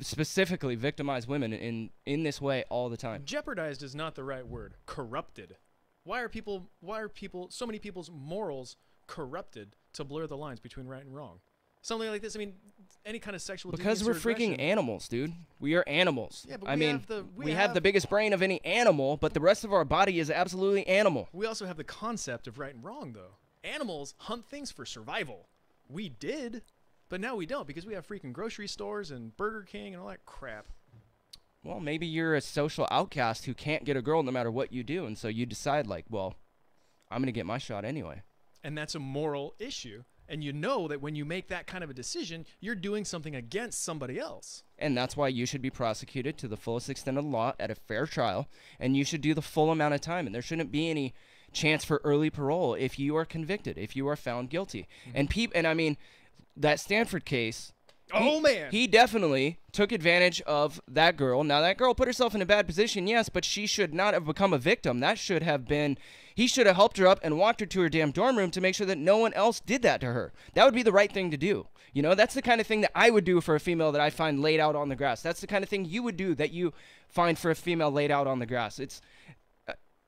specifically victimize women in this way all the time. Jeopardized is not the right word. Corrupted. Why are so many people's morals corrupted to blur the lines between right and wrong? Something like this. I mean, any kind of sexual because we're freaking animals, dude. We are animals. Yeah, but we have the biggest brain of any animal, but the rest of our body is absolutely animal. We also have the concept of right and wrong, though. Animals hunt things for survival. We did, but now we don't, because we have freaking grocery stores and Burger King and all that crap. Well, maybe you're a social outcast who can't get a girl no matter what you do, and so you decide, like, well, I'm going to get my shot anyway. And that's a moral issue. And you know that when you make that kind of a decision, you're doing something against somebody else. And that's why you should be prosecuted to the fullest extent of the law at a fair trial, and you should do the full amount of time. And there shouldn't be any chance for early parole if you are convicted, if you are found guilty. Mm-hmm. And I mean, that Stanford case, he definitely took advantage of that girl. Now, that girl put herself in a bad position, yes, but she should not have become a victim. That should have been... He should have helped her up and walked her to her damn dorm room to make sure that no one else did that to her. That would be the right thing to do. You know, that's the kind of thing that I would do for a female that I find laid out on the grass. That's the kind of thing you would do that you find for a female laid out on the grass.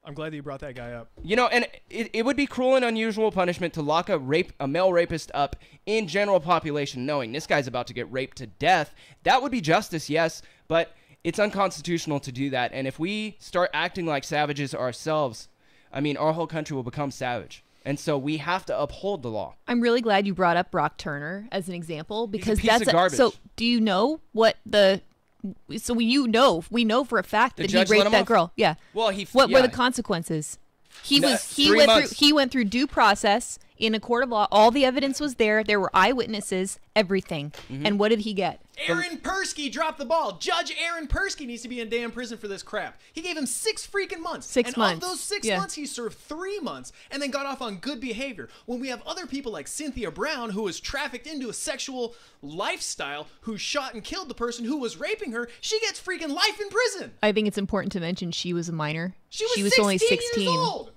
I'm glad that you brought that guy up. You know, and it would be cruel and unusual punishment to lock a male rapist up in general population, knowing this guy's about to get raped to death. That would be justice, yes, but it's unconstitutional to do that. And if we start acting like savages ourselves, I mean, our whole country will become savage. And so we have to uphold the law. I'm really glad you brought up Brock Turner as an example, because He's a piece of garbage. So do you know what we know for a fact that he raped that girl. Yeah. Well, what were the consequences? He went through due process in a court of law. All the evidence was there. There were eyewitnesses, everything. Mm-hmm. And what did he get? Aaron Persky dropped the ball. Judge Aaron Persky needs to be in damn prison for this crap. He gave him 6 freaking months. 6 months. And of those 6 months, he served 3 months and then got off on good behavior. When we have other people like Cynthia Brown, who was trafficked into a sexual lifestyle, who shot and killed the person who was raping her, she gets freaking life in prison. I think it's important to mention she was a minor. She was only 16 years old.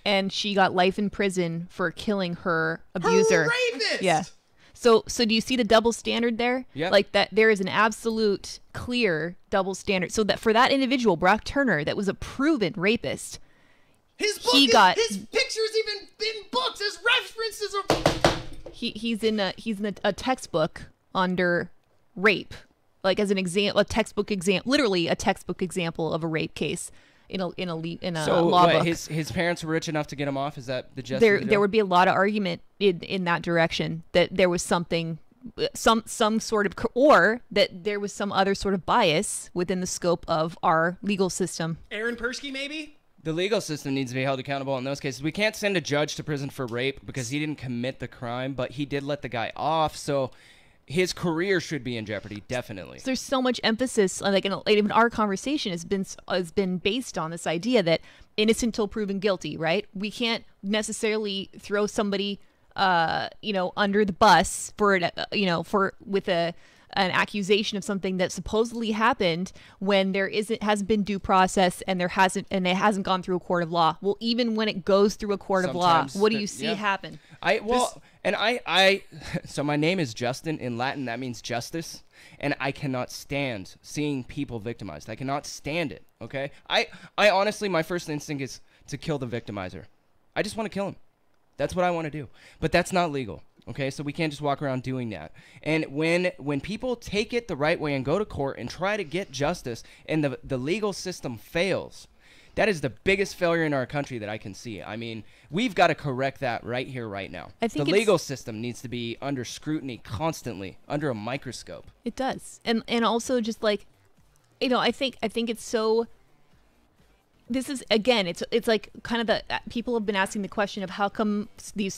And she got life in prison for killing her abuser. Her rapist! Yeah. So do you see the double standard there? Yeah. Like that there is an absolute clear double standard. So that for that individual, Brock Turner, that was a proven rapist, his pictures even in books as references of he's in a textbook under rape. Like as an example, literally a textbook example of a rape case. In a law book. His parents were rich enough to get him off? Is that the gist? There would be a lot of argument in that direction, that there was something, some sort of, or that there was some other sort of bias within the scope of our legal system. Aaron Persky, maybe? The legal system needs to be held accountable in those cases. We can't send a judge to prison for rape because he didn't commit the crime, but he did let the guy off, so his career should be in jeopardy, definitely. So there's so much emphasis, like even our conversation has been based on this idea that innocent till proven guilty, right? We can't necessarily throw somebody, under the bus with an accusation of something that supposedly happened when hasn't been due process and it hasn't gone through a court of law. Well, even when it goes through a court of law, what do you see happen? And so my name is Justin. In Latin, that means justice. And I cannot stand seeing people victimized. I cannot stand it, okay? I honestly, my first instinct is to kill the victimizer. I just want to kill him. That's what I want to do. But that's not legal, okay? So we can't just walk around doing that. And when people take it the right way and go to court and try to get justice and the legal system fails, that is the biggest failure in our country that I can see. I mean, we've got to correct that right here, right now. I think the legal system needs to be under scrutiny constantly, under a microscope. It does. And also just like, you know, I think it's so... This is, again, it's like kind of the people have been asking the question of how come these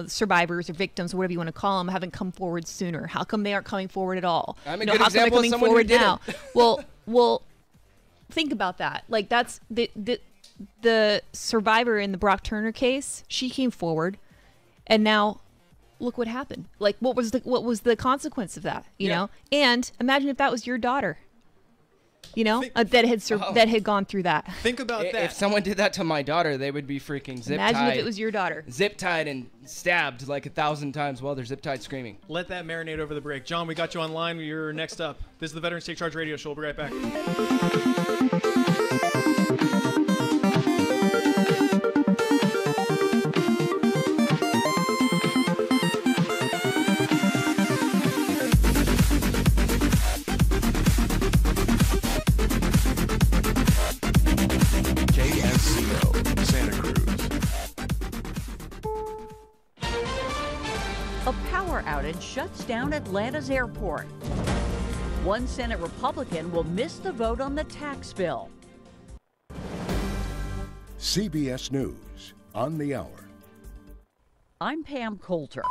survivors or victims or whatever you want to call them haven't come forward sooner? How come they aren't coming forward at all? I'm a good example of someone who did it. Well, think about that. Like that's the survivor in the Brock Turner case. She came forward, and now look what happened. Like what was the consequence of that? You know? And imagine if that was your daughter. You know, that had gone through that. Think about that. If someone did that to my daughter, they would be freaking zip-tied. Imagine if it was your daughter. Zip-tied and stabbed like 1,000 times while they're zip-tied screaming. Let that marinate over the break. John, we got you online. You're next up. This is the Veterans Take Charge Radio Show. We'll be right back. KSCO, Santa Cruz. A power outage shuts down Atlanta's airport. One Senate Republican will miss the vote on the tax bill. CBS News, on the hour. I'm Pam Coulter.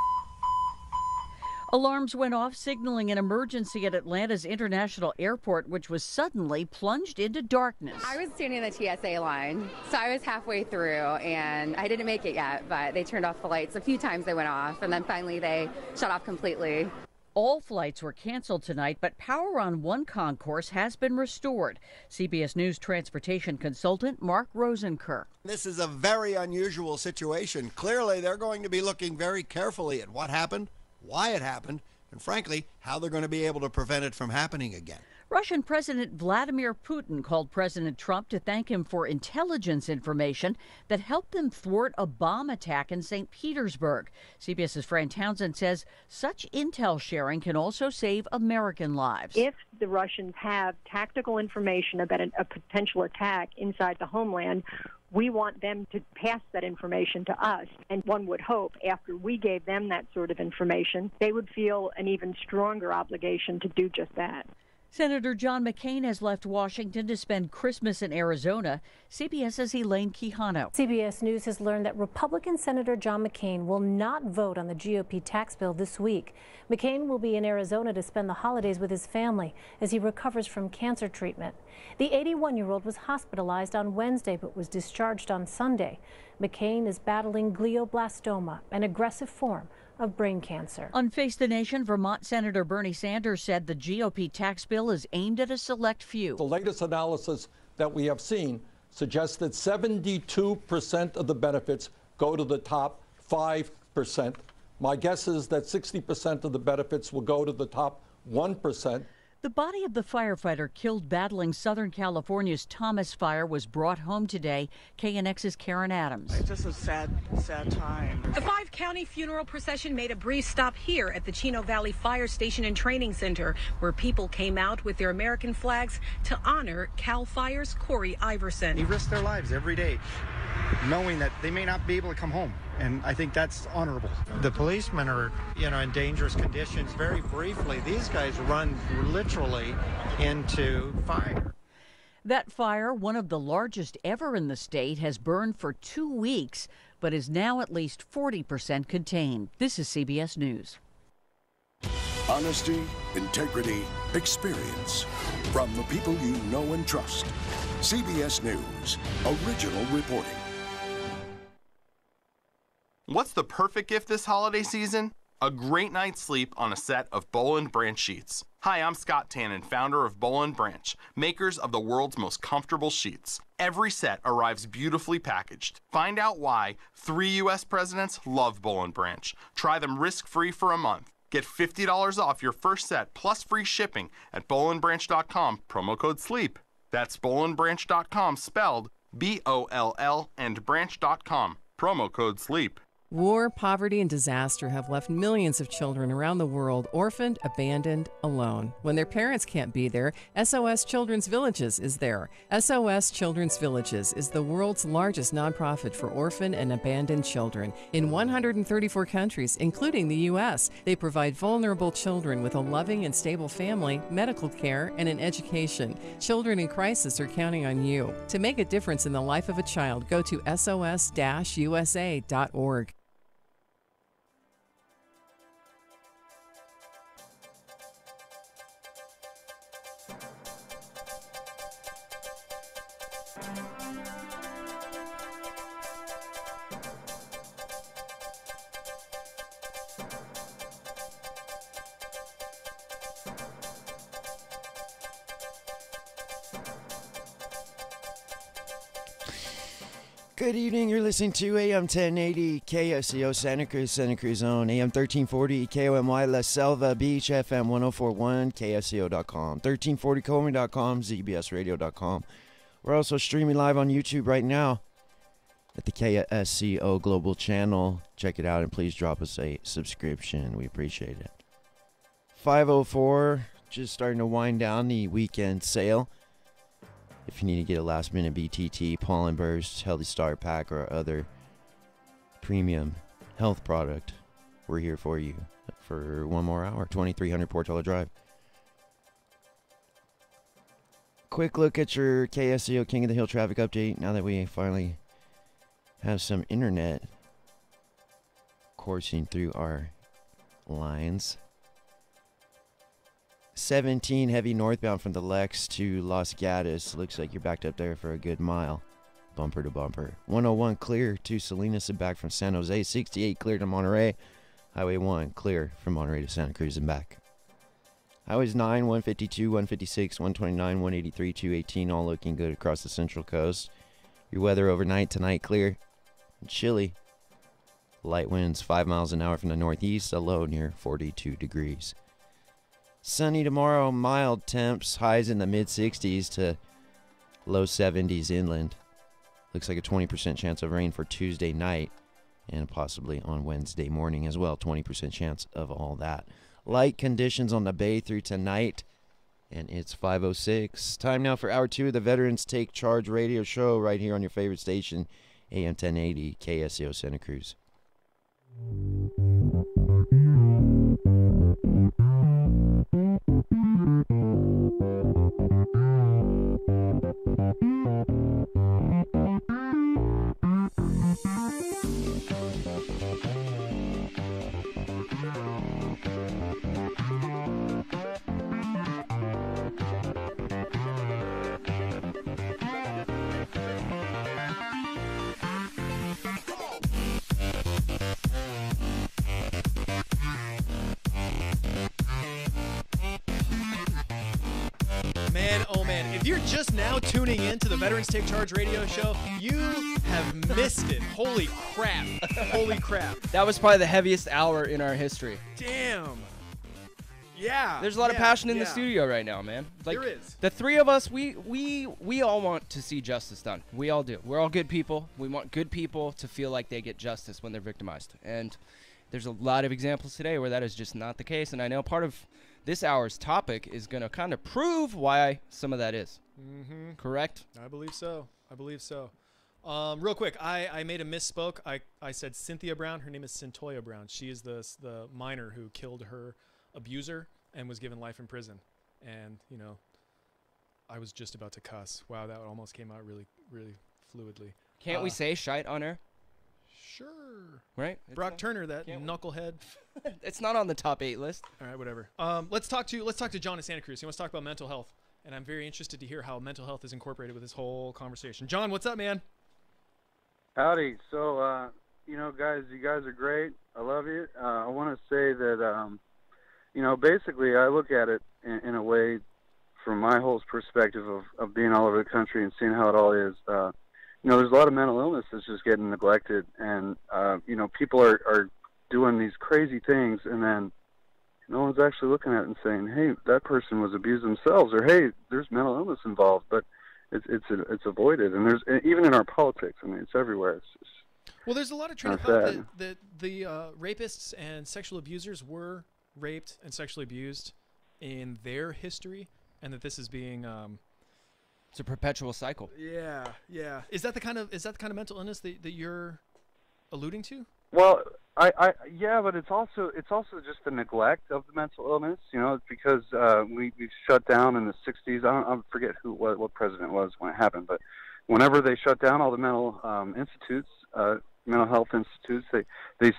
Alarms went off signaling an emergency at Atlanta's International Airport, which was suddenly plunged into darkness. I was standing in the TSA line, so I was halfway through, and I didn't make it yet, but they turned off the lights. A few times they went off, and then finally they shut off completely. All flights were canceled tonight, but power on one concourse has been restored. CBS News transportation consultant Mark Rosenkerr. This is a very unusual situation. Clearly, they're going to be looking very carefully at what happened, why it happened, and frankly, how they're going to be able to prevent it from happening again. Russian President Vladimir Putin called President Trump to thank him for intelligence information that helped them thwart a bomb attack in St. Petersburg. CBS's Fran Townsend says such intel sharing can also save American lives. If the Russians have tactical information about a potential attack inside the homeland, we want them to pass that information to us. And one would hope after we gave them that sort of information, they would feel an even stronger obligation to do just that. Senator John McCain has left Washington to spend Christmas in Arizona. CBS's Elaine Quijano. CBS News has learned that Republican Senator John McCain will not vote on the GOP tax bill this week. McCain will be in Arizona to spend the holidays with his family as he recovers from cancer treatment. The 81-year-old was hospitalized on Wednesday but was discharged on Sunday. McCain is battling glioblastoma, an aggressive form of brain cancer. On Face the Nation, Vermont Senator Bernie Sanders said the GOP tax bill is aimed at a select few. The latest analysis that we have seen suggests that 72% of the benefits go to the top 5%. My guess is that 60% of the benefits will go to the top 1%. The body of the firefighter killed battling Southern California's Thomas Fire was brought home today. KNX's Karen Adams. It's just a sad time. The 5-county funeral procession made a brief stop here at the Chino Valley Fire Station and Training Center, where people came out with their American flags to honor Cal Fire's Corey Iverson. He risked their lives every day, knowing that they may not be able to come home. And I think that's honorable. The policemen are, in dangerous conditions. Very briefly, these guys run literally into fire. That fire, one of the largest ever in the state, has burned for 2 weeks, but is now at least 40% contained. This is CBS News. Honesty, integrity, experience. From the people you know and trust. CBS News, original reporting. What's the perfect gift this holiday season? a great night's sleep on a set of Boll & Branch sheets. Hi, I'm Scott Tannen, founder of Boll & Branch, makers of the world's most comfortable sheets. Every set arrives beautifully packaged. Find out why 3 U.S. presidents love Boll & Branch. Try them risk-free for a month. Get $50 off your first set plus free shipping at bollandbranch.com, promo code SLEEP. That's bollandbranch.com, spelled B-O-L-L and branch.com, promo code SLEEP. War, poverty, and disaster have left millions of children around the world orphaned, abandoned, alone. When their parents can't be there, SOS Children's Villages is there. SOS Children's Villages is the world's largest nonprofit for orphan and abandoned children. In 134 countries, including the U.S., they provide vulnerable children with a loving and stable family, medical care, and an education. Children in crisis are counting on you. To make a difference in the life of a child, go to sos-usa.org. Good evening, you're listening to AM 1080 KSCO Santa Cruz Zone, AM 1340 KOMY La Selva Beach, FM 1041, KSCO.com, 1340Coleman.com, ZBSradio.com. We're also streaming live on YouTube right now at the KSCO Global Channel. Check it out and please drop us a subscription. We appreciate it. 504, just starting to wind down the weekend sale. If you need to get a last-minute BTT, pollen burst, healthy start pack, or other premium health product, we're here for you for one more hour. 2300 Portola Drive. Quick look at your KSCO King of the Hill traffic update now that we finally have some internet coursing through our lines. 17 heavy northbound from the Lex to Los Gatos. Looks like you're backed up there for a good mile, bumper to bumper. 101 clear to Salinas and back from San Jose. 68 clear to Monterey. Highway 1 clear from Monterey to Santa Cruz and back. Highways 9, 152, 156, 129, 183, 218 all looking good across the Central Coast. Your weather overnight tonight clear and chilly. Light winds 5 miles an hour from the northeast, a low near 42 degrees. Sunny tomorrow, mild temps, highs in the mid-60s to low 70s inland. Looks like a 20% chance of rain for Tuesday night and possibly on Wednesday morning as well. 20% chance of all that. Light conditions on the bay through tonight, and it's 5:06. Time now for hour 2 of the Veterans Take Charge radio show right here on your favorite station, AM 1080 KSCO Santa Cruz. Man, oh man, if you're just now tuning in to the Veterans Take Charge radio show, you have missed it. Holy crap. Holy crap. That was probably the heaviest hour in our history. Damn. Yeah. There's a lot of passion in the studio right now, man. Like, there is. The three of us, we all want to see justice done. We all do. We're all good people. We want good people to feel like they get justice when they're victimized. And there's a lot of examples today where that is just not the case. And I know part of this hour's topic is going to kind of prove why some of that is. Mm-hmm. Correct? I believe so. I believe so. Real quick, I made a misspoke. I said Cynthia Brown. Her name is Centoya Brown. She is the minor who killed her abuser and was given life in prison. And, you know, I was just about to cuss. Wow, that almost came out really, really fluidly. Can't we say shite on air? Sure. Right? Brock Turner, that knucklehead. It's not on the top 8 list. All right, whatever. Let's talk to John in Santa Cruz. He wants to talk about mental health, and I'm very interested to hear how mental health is incorporated with this whole conversation. John, what's up, man? Howdy. So, guys, you guys are great. I love you. I want to say that, basically I look at it in a way from my whole perspective of being all over the country and seeing how it all is. There's a lot of mental illness that's just getting neglected, and, people are doing these crazy things, and then no one's actually looking at it and saying, hey, that person was abused themselves, or hey, there's mental illness involved, but it's avoided. And there's, even in our politics, I mean, it's everywhere. It's just, well, there's a lot of train of thought that the rapists and sexual abusers were raped and sexually abused in their history, and that this is being it's a perpetual cycle. Yeah. Is that the kind of mental illness that you're alluding to? Well, yeah, but it's also just the neglect of the mental illness. It's because we shut down in the '60s. I forget what president it was when it happened, but whenever they shut down all the mental institutes, mental health institutes,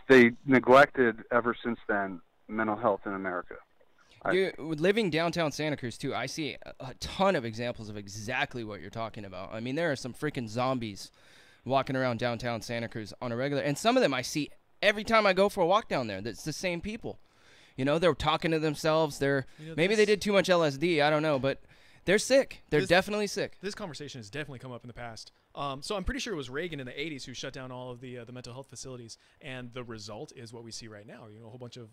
they neglected ever since then mental health in America. Living downtown Santa Cruz too, I see a ton of examples of exactly what you're talking about. I mean, there are some freaking zombies walking around downtown Santa Cruz on a regular, and some of them I see every time I go for a walk down there. That's the same people. They're talking to themselves. Maybe they did too much LSD. I don't know, but they're sick. They're definitely sick. This conversation has definitely come up in the past. So I'm pretty sure it was Reagan in the '80s who shut down all of the mental health facilities, and the result is what we see right now. A whole bunch of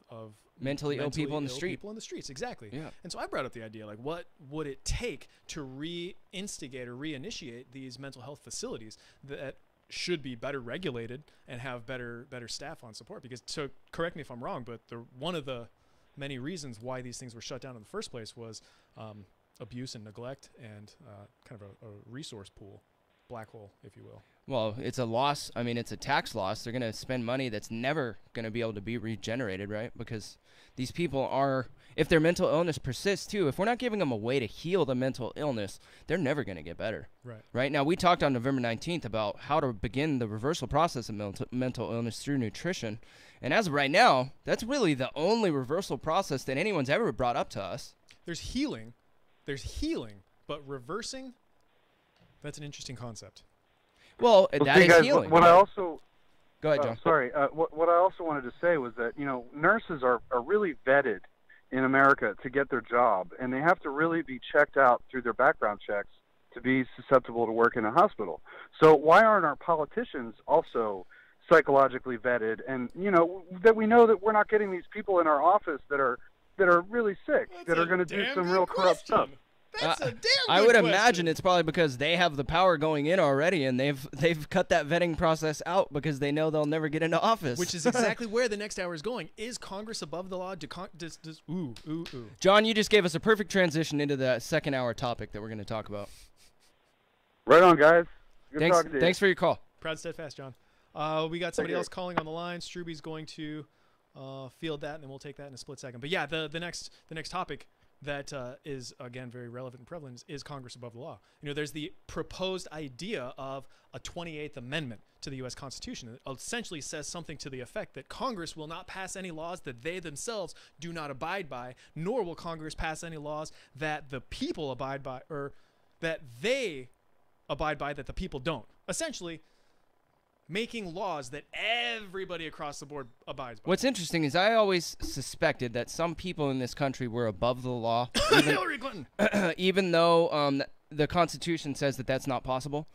mentally ill people in the street. People in the streets, exactly. Yeah. And so I brought up the idea, like, what would it take to reinstigate or reinitiate these mental health facilities that should be better regulated and have better staff on support? Because, so correct me if I'm wrong, but one of the many reasons why these things were shut down in the first place was abuse and neglect and kind of a resource pool, black hole, if you will. Well, it's a loss. I mean, it's a tax loss. They're going to spend money that's never going to be able to be regenerated, right? Because these people are, if their mental illness persists too, if we're not giving them a way to heal the mental illness, they're never going to get better. Right. Right now, we talked on November 19th about how to begin the reversal process of mental illness through nutrition. And as of right now, that's really the only reversal process that anyone's ever brought up to us. There's healing, but reversing, that's an interesting concept. Well, that see, is guys, healing. What I also go ahead, John. Sorry. What I also wanted to say was that nurses are really vetted in America to get their job, and they have to really be checked out through their background checks to be susceptible to work in a hospital. So why aren't our politicians also psychologically vetted? And that we know that we're not getting these people in our office that are really sick, that are going to do some real corrupt stuff. That's a damn good I would question. imagine it's probably because they have the power going in already, and they've cut that vetting process out because they know they'll never get into office. Which is exactly where the next hour is going. Is Congress above the law? Ooh. John, you just gave us a perfect transition into the second hour topic that we're going to talk about. Right on, guys. Good talking to you. Thanks for your call. Proud, steadfast, John. We got somebody else calling on the line. Struby's going to field that, and then we'll take that in a split second. But yeah, the next topic that is, again, very relevant and prevalent is Congress above the law. There's the proposed idea of a 28th Amendment to the U.S. Constitution. It essentially says something to the effect that Congress will not pass any laws that they themselves do not abide by, nor will Congress pass any laws that the people abide by, or that they abide by that the people don't. Essentially, making laws that everybody across the board abides by. What's interesting is I always suspected that some people in this country were above the law, Hillary Clinton. even though the Constitution says that that's not possible.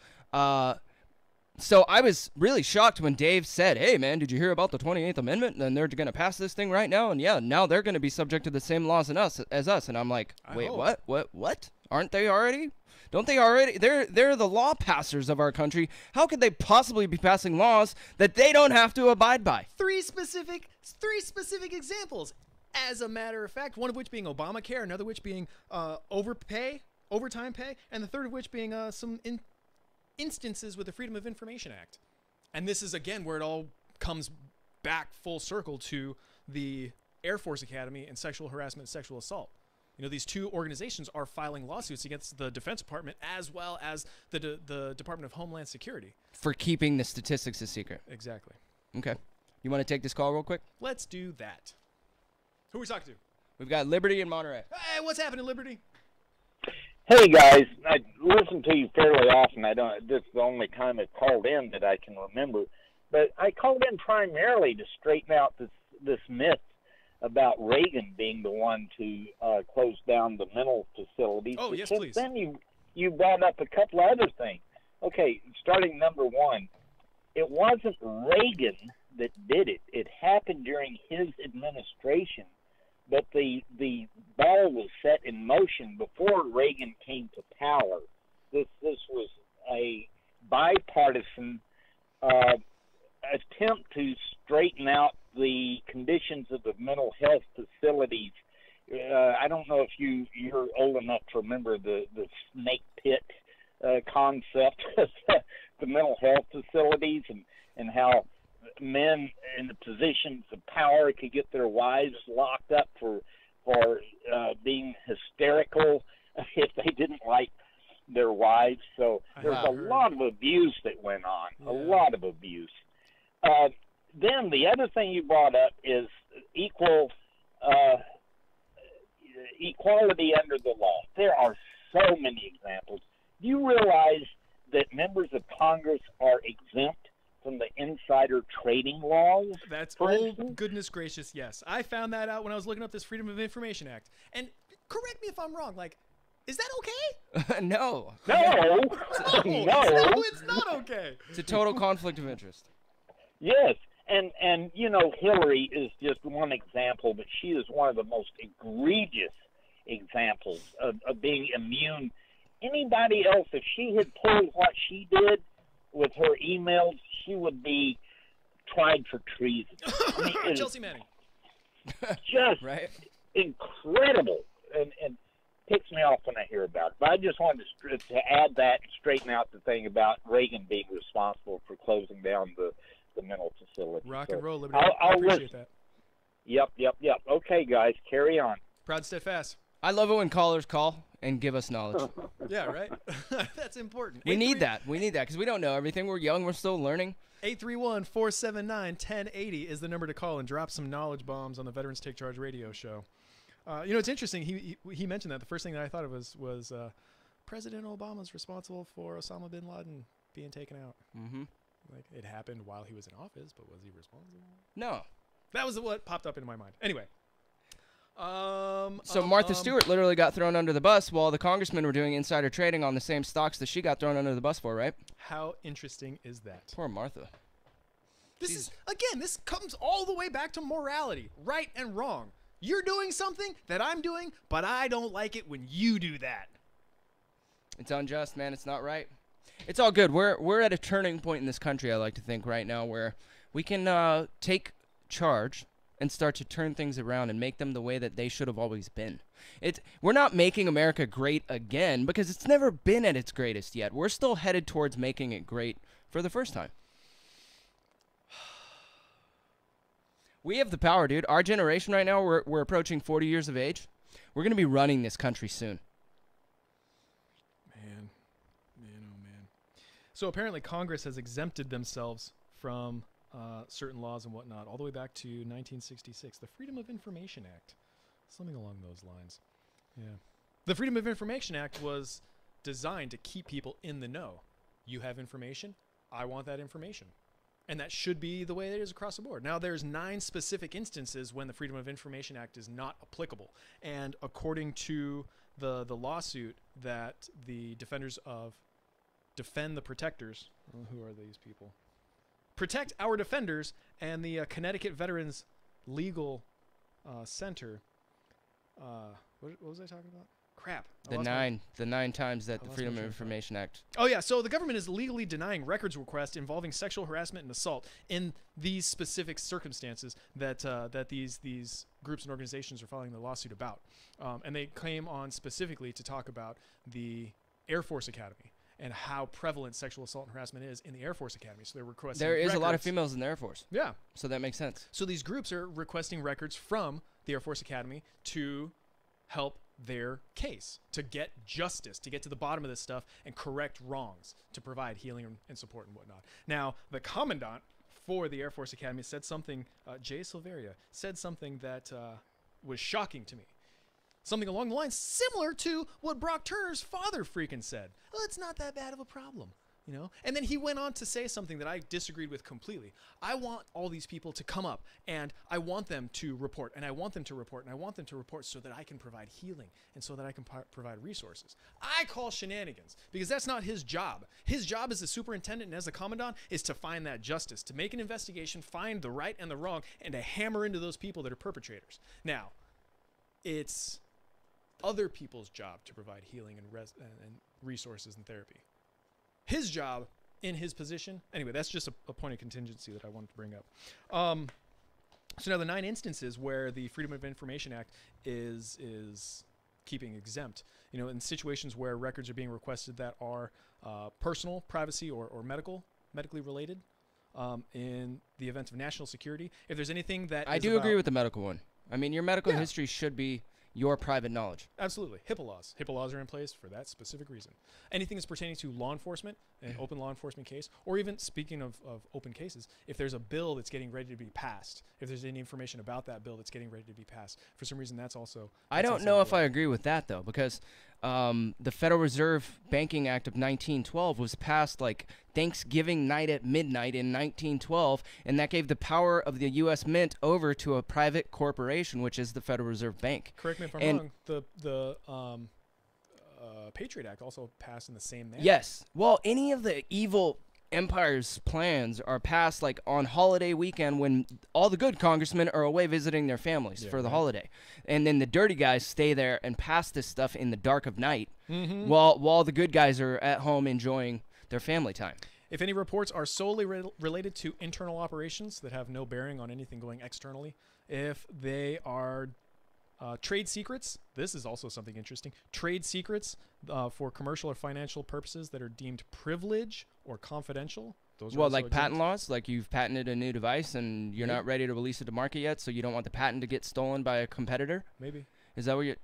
So I was really shocked when Dave said, hey, man, did you hear about the 28th Amendment? And they're going to pass this thing right now. And yeah, now they're going to be subject to the same laws as us. And I'm like, wait, what? Aren't they already? Don't they already? They're the law passers of our country. How could they possibly be passing laws that they don't have to abide by? Three specific examples. As a matter of fact, one of which being Obamacare, another which being overtime pay, and the third of which being some instances with the Freedom of Information Act. And this is, again, where it all comes back full circle to the Air Force Academy and sexual harassment and sexual assault. These two organizations are filing lawsuits against the Defense Department as well as the Department of Homeland Security. For keeping the statistics a secret. Exactly. Okay. You want to take this call real quick? Let's do that. Who are we talking to? We've got Liberty in Monterey. Hey, what's happening, Liberty? Hey guys, I listen to you fairly often. This is the only time I called in that I can remember. But I called in primarily to straighten out this myth about Reagan being the one to close down the mental facilities. Oh, yes, Since please. then you brought up a couple of other things. Okay, starting number one, it wasn't Reagan that did it. It happened during his administration, but the ball was set in motion before Reagan came to power. This was a bipartisan attempt to straighten out the conditions of the mental health facilities. I don't know if you're old enough to remember the snake pit concept of the mental health facilities and how men in the positions of power could get their wives locked up for being hysterical if they didn't like their wives. So there's a lot of abuse that went on, a lot of abuse. Then the other thing you brought up is equality under the law. There are so many examples. Do you realize that members of Congress are exempt from the insider trading laws? That's, for oh, instance? goodness gracious, yes. I found that out when I was looking up this Freedom of Information Act. And correct me if I'm wrong, like, is that okay? No. No. No, it's not okay. It's a total conflict of interest. Yes, and you know, Hillary is just one example, but she is one of the most egregious examples of being immune. Anybody else, if she had pulled what she did with her emails, she would be tried for treason. I mean, Chelsea Manning. Just right? Incredible, and ticks me off when I hear about it. But I just wanted to add that and straighten out the thing about Reagan being responsible for closing down the mental facility. Rock So and roll, Liberty. I'll I appreciate listen. that. Yep. Okay, guys, carry on. Proud, steadfast. I love it when callers call and give us knowledge. Yeah, right? That's important. We need that. We need that because we don't know everything. We're young. We're still learning. 831-479-1080 is the number to call and drop some knowledge bombs on the Veterans Take Charge radio show. You know, it's interesting. He mentioned that. The first thing that I thought of was President Obama's responsible for Osama bin Laden being taken out. Mm-hmm. Like, it happened while he was in office, but was he responsible? No. That was what popped up into my mind. Anyway. So Martha Stewart literally got thrown under the bus while the congressmen were doing insider trading on the same stocks that she got thrown under the bus for, right? How interesting is that? Poor Martha. This comes all the way back to morality, right and wrong. You're doing something that I'm doing, but I don't like it when you do that. It's unjust, man. It's not right. It's all good. We're at a turning point in this country, I like to think, right now, where we can take charge and start to turn things around and make them the way that they should have always been. We're not making America great again because it's never been at its greatest yet. We're still headed towards making it great for the first time. We have the power, dude. Our generation right now, we're approaching 40 years of age. We're going to be running this country soon. Man, oh man. So apparently Congress has exempted themselves from certain laws and whatnot all the way back to 1966. The Freedom of Information Act. Something along those lines. Yeah. The Freedom of Information Act was designed to keep people in the know. You have information. I want that information. And that should be the way it is across the board. Now, there's 9 specific instances when the Freedom of Information Act is not applicable. And according to the lawsuit that the defenders of Defend the Protectors, who are these people? Protect Our Defenders and the Connecticut Veterans Legal Center. What was I talking about? Crap. The nine times that the Freedom of Information Act. Oh yeah, so the government is legally denying records requests involving sexual harassment and assault in these specific circumstances that these groups and organizations are filing the lawsuit about, and they claim on specifically to talk about the Air Force Academy and how prevalent sexual assault and harassment is in the Air Force Academy. So they're requesting a lot of females in the Air Force. Yeah. So that makes sense. So these groups are requesting records from the Air Force Academy to help their case, to get justice, to get to the bottom of this stuff and correct wrongs, to provide healing and support and whatnot. Now, the commandant for the Air Force Academy said something, Jay Silveria, said something that was shocking to me. Something along the lines similar to what Brock Turner's father freaking said. Well, it's not that bad of a problem. You know, and then he went on to say something that I disagreed with completely. I want all these people to come up, and I want them to report, and I want them to report, and I want them to report so that I can provide healing and so that I can provide resources. I call shenanigans because that's not his job. His job as a superintendent and as a commandant is to find that justice, to make an investigation, find the right and the wrong, and to hammer into those people that are perpetrators. Now, it's other people's job to provide healing and resources and therapy. His job in his position, anyway, that's just a point of contingency that I wanted to bring up. So now the 9 instances where the Freedom of Information Act is keeping exempt, you know, in situations where records are being requested that are personal, privacy, or medically related, in the event of national security. If there's anything that I do agree with the medical one. I mean, your medical history should be your private knowledge. Absolutely. HIPAA laws. HIPAA laws are in place for that specific reason. Anything that's pertaining to law enforcement, an open law enforcement case, or even speaking of open cases, if there's a bill that's getting ready to be passed, if there's any information about that bill that's getting ready to be passed, for some reason that's also... I don't know if I agree with that, though, because the Federal Reserve Banking Act of 1912 was passed like Thanksgiving night at midnight in 1912, and that gave the power of the U.S. Mint over to a private corporation, which is the Federal Reserve Bank. Correct me if I'm wrong. The Patriot Act also passed in the same manner. Yes. Well, any of the evil empire's plans are passed like on holiday weekend when all the good congressmen are away visiting their families for the holiday, and then the dirty guys stay there and pass this stuff in the dark of night, while the good guys are at home enjoying their family time. If any reports are solely related to internal operations that have no bearing on anything going externally, if they are trade secrets, this is also something interesting. Trade secrets for commercial or financial purposes that are deemed privilege or confidential. Those are like patent laws, like you've patented a new device and you're not ready to release it to market yet, so you don't want the patent to get stolen by a competitor? Maybe. Is that what you...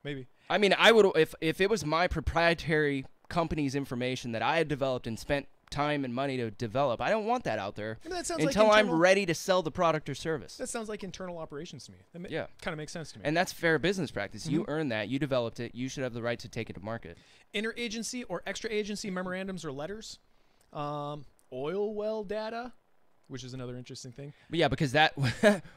Maybe. I mean, I would, if it was my proprietary company's information that I had developed and spent time and money to develop, I don't want that out there until I'm ready to sell the product or service. That sounds like internal operations to me. That kind of makes sense to me. And that's fair business practice. You earned that. You developed it. You should have the right to take it to market. Interagency or extra-agency memorandums or letters. Oil well data, which is another interesting thing. But yeah, because that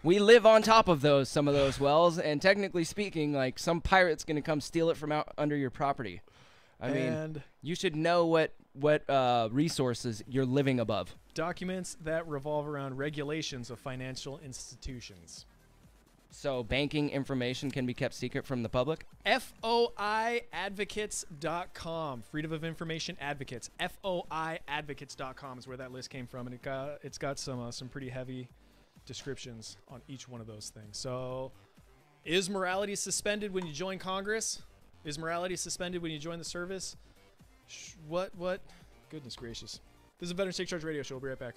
we live on top of some of those wells, and technically speaking, like some pirate's going to come steal it from out under your property. I mean, you should know what resources you're living above. Documents that revolve around regulations of financial institutions. So banking information can be kept secret from the public? FOIadvocates.com. Freedom of Information Advocates. FOIadvocates.com is where that list came from, and it's got some pretty heavy descriptions on each one of those things. So, is morality suspended when you join Congress? Is morality suspended when you join the service? What? Goodness gracious. This is a Veterans Take Charge Radio Show. We'll be right back.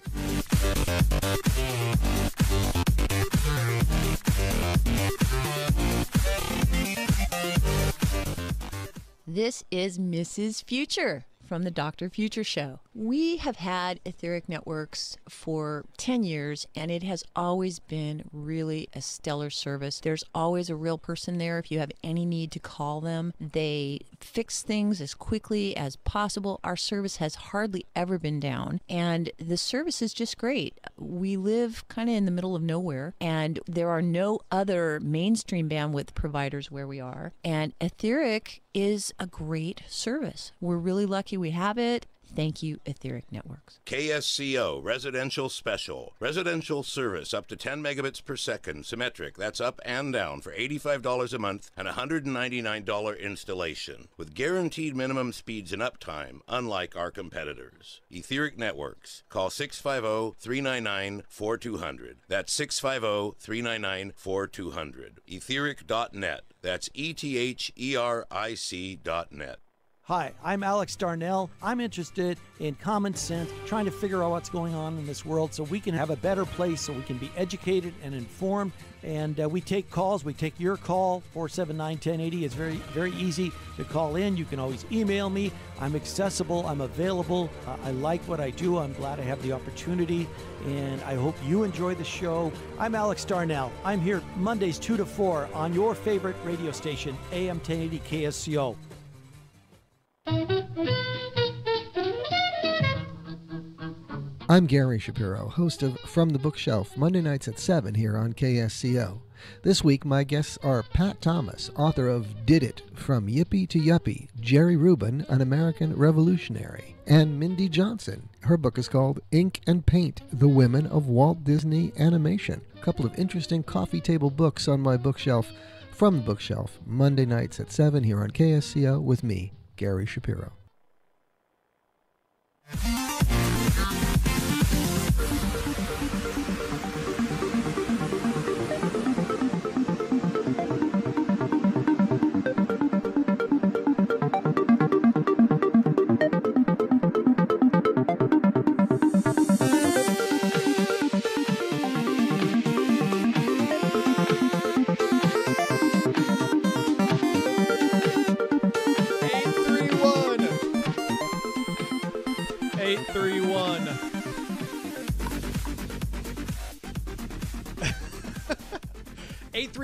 This is Mrs. Future from the Dr. Future Show. We have had Etheric Networks for 10 years, and it has always been really a stellar service. There's always a real person there if you have any need to call them. They fix things as quickly as possible. Our service has hardly ever been down, and the service is just great. We live kind of in the middle of nowhere, and there are no other mainstream bandwidth providers where we are, and Etheric is a great service. We're really lucky we have it. Thank you, Etheric Networks. KSCO Residential Special. Residential service up to 10 megabits per second, symmetric. That's up and down for $85 a month and $199 installation. With guaranteed minimum speeds and uptime, unlike our competitors. Etheric Networks. Call 650-399-4200. That's 650-399-4200. Etheric.net. That's ETHERIC.net. Hi, I'm Alex Darnell. I'm interested in common sense, trying to figure out what's going on in this world so we can have a better place, so we can be educated and informed. And we take calls. We take your call, 479-1080. It's very, very easy to call in. You can always email me. I'm accessible. I'm available. I like what I do. I'm glad I have the opportunity. And I hope you enjoy the show. I'm Alex Darnell. I'm here Mondays 2 to 4 on your favorite radio station, AM 1080 KSCO. I'm Gary Shapiro, host of From the Bookshelf, Monday nights at 7 here on KSCO. This week, my guests are Pat Thomas, author of Did It, From Yippee to Yuppie, Jerry Rubin, An American Revolutionary, and Mindy Johnson. Her book is called Ink and Paint, The Women of Walt Disney Animation. A couple of interesting coffee table books on my bookshelf. From the Bookshelf, Monday nights at 7 here on KSCO with me, Gary Shapiro.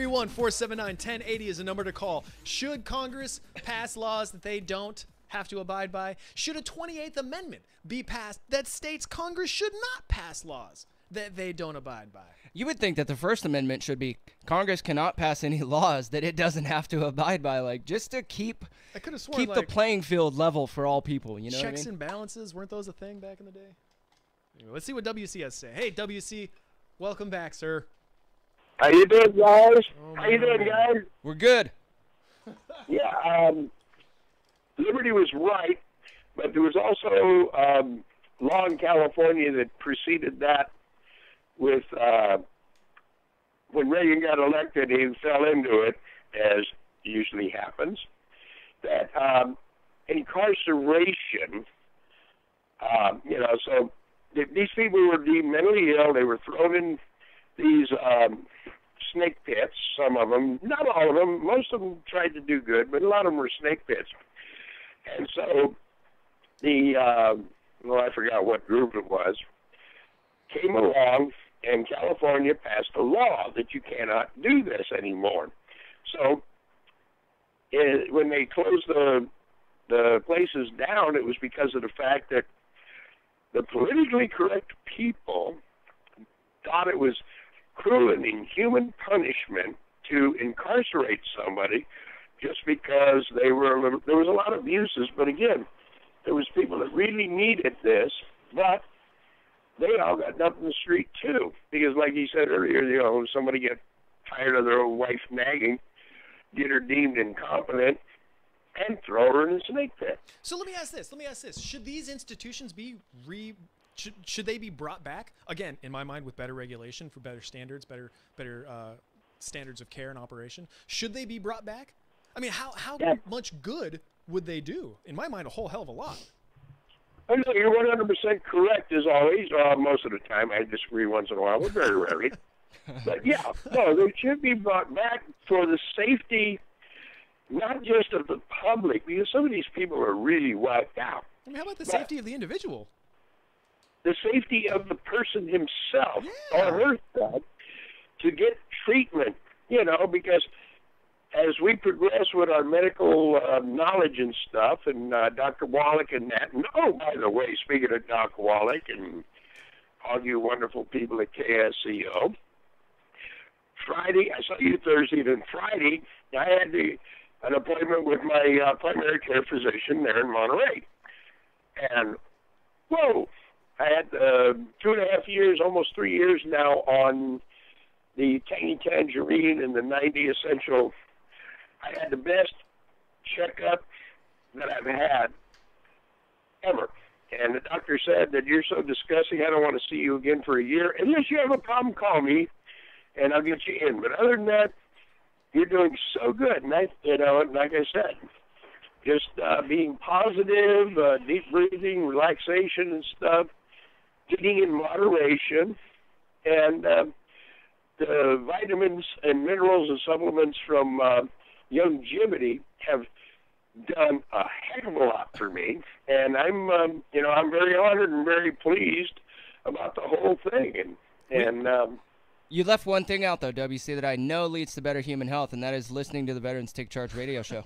One 479-1080 is a number to call. Should Congress pass laws that they don't have to abide by? Should a 28th Amendment be passed that states Congress should not pass laws that they don't abide by? You would think that the First Amendment should be Congress cannot pass any laws that it doesn't have to abide by, like just to keep the playing field level for all people. You know, checks what I mean? and balances, weren't those a thing back in the day? Anyway, let's see what WC has to say. Hey, WC, welcome back, sir. How you doing, guys? How you doing, guys? We're good. Yeah, Liberty was right, but there was also law in California that preceded that with when Reagan got elected, he fell into it, as usually happens, that incarceration, so these people were deemed mentally ill. They were thrown in these snake pits, some of them, not all of them, most of them tried to do good, but a lot of them were snake pits. And so I forgot what group it was, came along, and California passed a law that you cannot do this anymore. So when they closed the places down, it was because of the fact that the politically correct people thought it was cruel and inhuman punishment to incarcerate somebody just because there was a lot of abuses. But again, there was people that really needed this, but they all got dumped in the street too. Because like you said earlier, somebody get tired of their own wife nagging, get her deemed incompetent, and throw her in a snake pit. So let me ask this. Should these institutions be should they be brought back again? In my mind, with better regulation, for better standards, better standards of care and operation. Should they be brought back? I mean, how much good would they do? In my mind, a whole hell of a lot. I know you're 100% correct, as always. Most of the time, I disagree once in a while, but very rarely. But yeah, no, they should be brought back for the safety, not just of the public, because some of these people are really wiped out. I mean, how about the safety of the individual? The safety of the person himself or herself to get treatment, because as we progress with our medical knowledge and stuff, and Dr. Wallach and that, and by the way, speaking of Dr. Wallach and all you wonderful people at KSCO, Friday, I saw you Thursday, then Friday, I had an appointment with my primary care physician there in Monterey. And, whoa, I had 2.5 years, almost 3 years now on the Tangy Tangerine and the 90 Essential. I had the best checkup that I've had ever. And the doctor said that you're so disgusting, I don't want to see you again for a year. Unless you have a problem, call me, and I'll get you in. But other than that, you're doing so good. And like I said, just being positive, deep breathing, relaxation and stuff, eating in moderation, and the vitamins and minerals and supplements from Youngevity have done a heck of a lot for me, and I'm very honored and very pleased about the whole thing. And you left one thing out though, WC, that I know leads to better human health, and that is listening to the Veterans Take Charge radio show.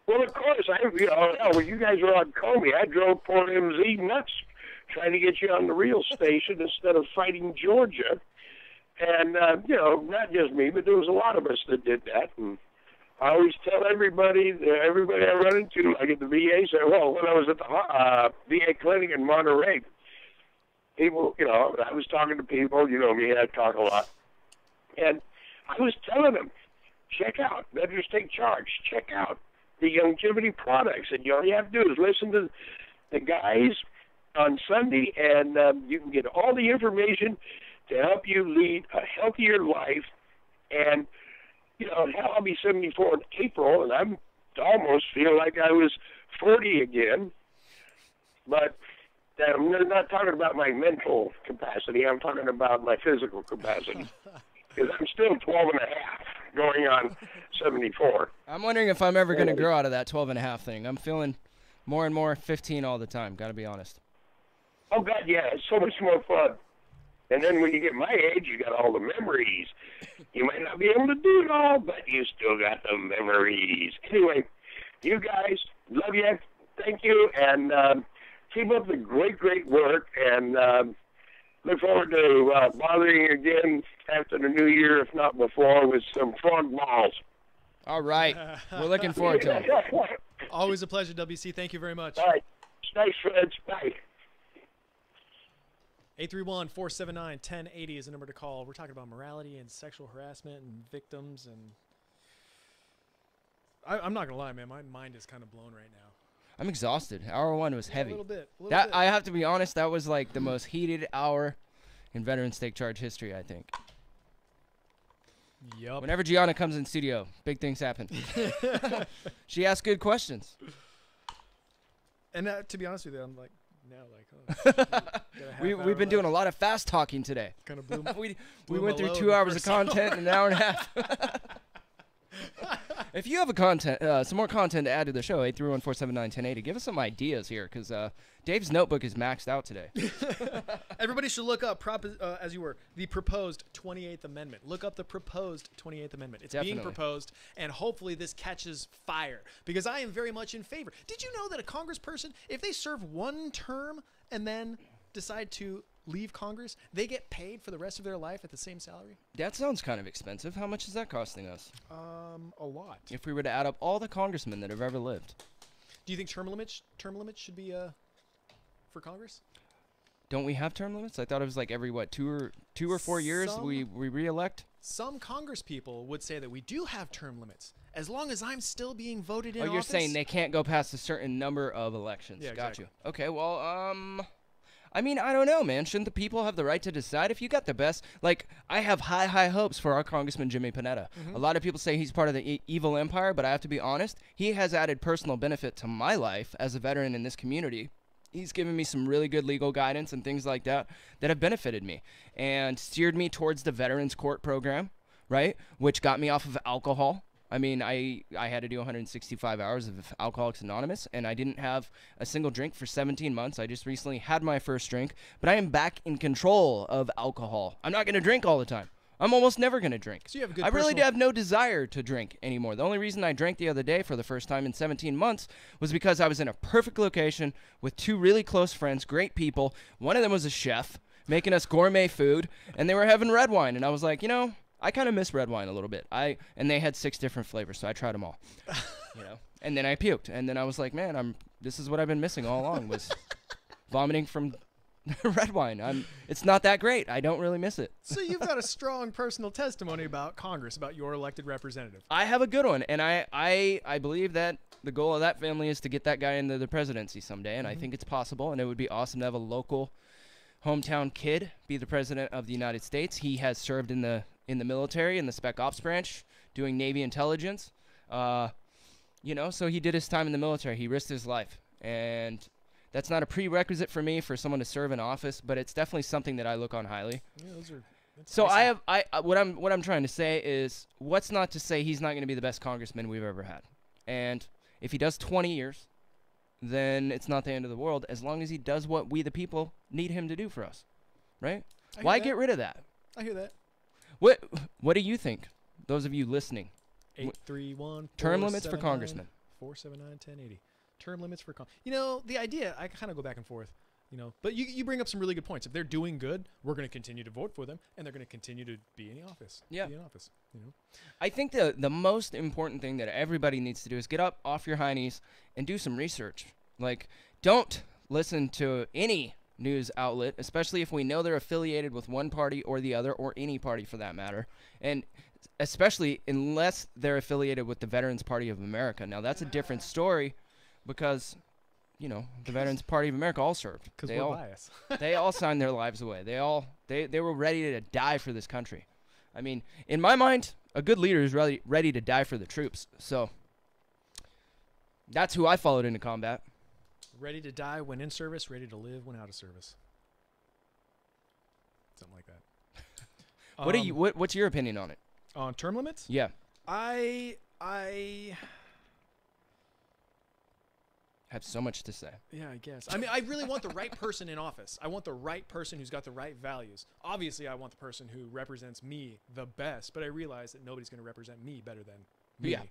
Well, of course, when you guys were on Comey, I drove poor MZ nuts trying to get you on the real station instead of fighting Georgia. And, you know, not just me, but there was a lot of us that did that. And I always tell everybody I run into, like at the VA, say, well, when I was at the VA clinic in Monterey, people, you know, I was talking to people, you know me, I talk a lot. And I was telling them, check out Veterans Take Charge, check out the longevity products. And all you have to do is listen to the guys on Sunday, and you can get all the information to help you lead a healthier life. And, you know, hell, I'll be 74 in April, and I'm almost feel like I was 40 again. But I'm not talking about my mental capacity. I'm talking about my physical capacity. Because I'm still 12 and a half, going on 74. I'm wondering if I'm ever going to grow out of that 12 and a half thing. I'm feeling more and more 15 all the time, got to be honest. Oh, God, yeah, it's so much more fun. And then when you get my age, you got all the memories. You might not be able to do it all, but you still got the memories. Anyway, you guys, love you. Thank you. And keep up the great, great work. And look forward to bothering you again after the new year, if not before, with some frog balls. All right. We're looking forward to it. Always a pleasure, WC. Thank you very much. All right. Thanks, friends. Bye. 831-479-1080 is the number to call. We're talking about morality and sexual harassment and victims. And I'm not going to lie, man. My mind is kind of blown right now. I'm exhausted. Hour one was heavy. A little bit. I have to be honest, that was like the most heated hour in Veterans Take Charge history, I think. Yep. Whenever Gianna comes in studio, big things happen. She asks good questions. And to be honest with you, I'm like, now, like, we've been doing a lot of fast talking today. Kind of blew we went through 2 hours of content in an hour and a half. If you have some more content to add to the show, 831-479-1080, give us some ideas here, because Dave's notebook is maxed out today. Everybody should look up, the proposed 28th Amendment. Look up the proposed 28th Amendment. It's being proposed, and hopefully this catches fire, because I am very much in favor. Did you know that a congressperson, if they serve one term and then decide to leave Congress, they get paid for the rest of their life at the same salary? That sounds kind of expensive. How much is that costing us? A lot. If we were to add up all the congressmen that have ever lived. Do you think term limits should be for Congress? Don't we have term limits? I thought it was like every, what, two or 4 years we re-elect? Some Congress people would say that we do have term limits, as long as I'm still being voted in office. Oh, you're office. saying they can't go past a certain number of elections. Yeah, Got exactly. you. Okay, well, I mean, I don't know, man. Shouldn't the people have the right to decide? If you got the best, like, I have high hopes for our Congressman Jimmy Panetta. A lot of people say he's part of the evil empire, but I have to be honest, he has added personal benefit to my life as a veteran in this community. He's given me some really good legal guidance and things like that that have benefited me and steered me towards the Veterans Court program, right, which got me off of alcohol. I mean, I had to do 165 hours of Alcoholics Anonymous, and I didn't have a single drink for 17 months. I just recently had my first drink, but I am back in control of alcohol. I'm not going to drink all the time. I'm almost never going to drink. So you have a good I really have no desire to drink anymore. The only reason I drank the other day for the first time in 17 months was because I was in a perfect location with two really close friends, great people. One of them was a chef making us gourmet food, and they were having red wine, and I was like, you know, I kind of miss red wine a little bit. And they had 6 different flavors, so I tried them all. You know, and then I puked, and then I was like, man, this is what I've been missing all along, was vomiting from red wine. It's not that great. I don't really miss it. So you've got a strong personal testimony about Congress, about your elected representative. I have a good one, and I believe that the goal of that family is to get that guy into the presidency someday, and I think it's possible, and it would be awesome to have a local hometown kid be the president of the United States. He has served in the military, in the Spec Ops branch, doing Navy intelligence. You know, so he did his time in the military. He risked his life, and that's not a prerequisite for me for someone to serve in office, but it's definitely something that I look on highly. Yeah, so awesome. What I'm trying to say is, what's not to say he's not going to be the best congressman we've ever had? And if he does 20 years, then it's not the end of the world, as long as he does what we the people need him to do for us, right? Why get rid of that? I hear that. What do you think? Those of you listening. 831 term limits for congressmen. 479-1080. Term limits for you know, the idea, I kind of go back and forth. You know, but you bring up some really good points. If they're doing good, we're going to continue to vote for them, and they're going to continue to be in office. Yeah. Be in office. You know, I think the most important thing that everybody needs to do is get up off your high knees and do some research. Like, don't listen to any news outlet, especially if we know they're affiliated with one party or the other, or any party for that matter, and especially unless they're affiliated with the Veterans Party of America. Now, that's a different story because, you know, the Veterans Party of America all served. because They we're all- biased. They all signed their lives away. They were ready to die for this country. I mean, in my mind, a good leader is ready to die for the troops. So that's who I followed into combat. Ready to die when in service, ready to live when out of service. Something like that. What are you? What's your opinion on it? On term limits? Yeah. I have so much to say. Yeah, I guess. I mean, I really want the right person in office. I want the right person who's got the right values. Obviously, I want the person who represents me the best, but I realize that nobody's going to represent me better than me. Yeah.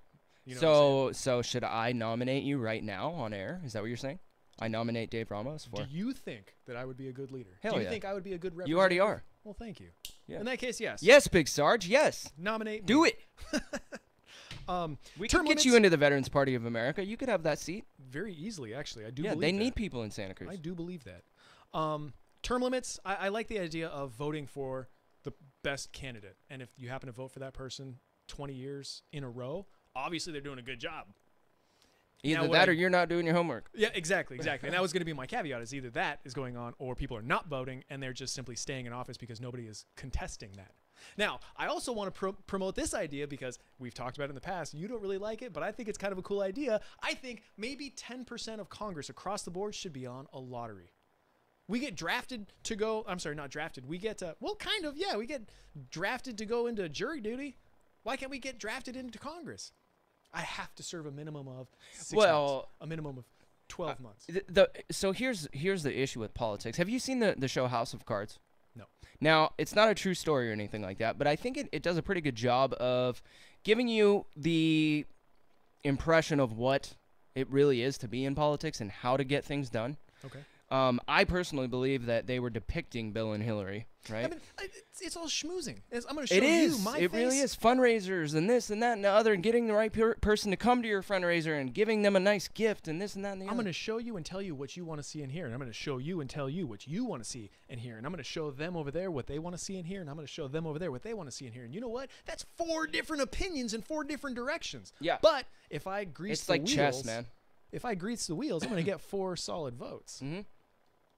You know what I'm saying? So should I nominate you right now on air? Is that what you're saying? I nominate Dave Ramos for. Do you think that I would be a good leader? Hell Do you yeah. think I would be a good representative? You already are. Well, thank you. Yeah. In that case, yes. Yes, Big Sarge. Yes. Nominate me. Do it. We term could get you limits- into the Veterans Party of America. You could have that seat. Very easily, actually. I do Yeah, believe they that. need people in Santa Cruz. I do believe that. Term limits, I like the idea of voting for the best candidate. And if you happen to vote for that person 20 years in a row, obviously they're doing a good job. Either Now, what that I- or you're not doing your homework. Yeah, exactly. And that was going to be my caveat, is either that is going on or people are not voting and they're just simply staying in office because nobody is contesting that. Now, I also want to promote this idea because we've talked about it in the past. You don't really like it, but I think it's kind of a cool idea. I think maybe 10% of Congress across the board should be on a lottery. We get drafted to go, I'm sorry, not drafted. We get, well, kind of, yeah, we get drafted to go into jury duty. Why can't we get drafted into Congress? I have to serve a minimum of 6 months, a minimum of 12 months. So here's the issue with politics. Have you seen the show House of Cards? No. Now, it's not a true story or anything like that, but I think it does a pretty good job of giving you the impression of what it really is to be in politics and how to get things done. Okay. I personally believe that they were depicting Bill and Hillary, right? I mean, it's all schmoozing. I'm going to show It is. you my It face. really is. Fundraisers and this and that and the other, and getting the right person to come to your fundraiser and giving them a nice gift and this and that and the I'm other. going to show you and tell you what you want to see and hear, and I'm going to show you and tell you what you want to see and hear, and I'm going to show them over there what they want to see and hear, and I'm going to show them over there what they want to see and hear. And you know what? That's 4 different opinions in 4 different directions. Yeah. But if I grease It's the like wheels, chess, man. If I grease the wheels, I'm going to get 4 solid votes. Mm-hmm.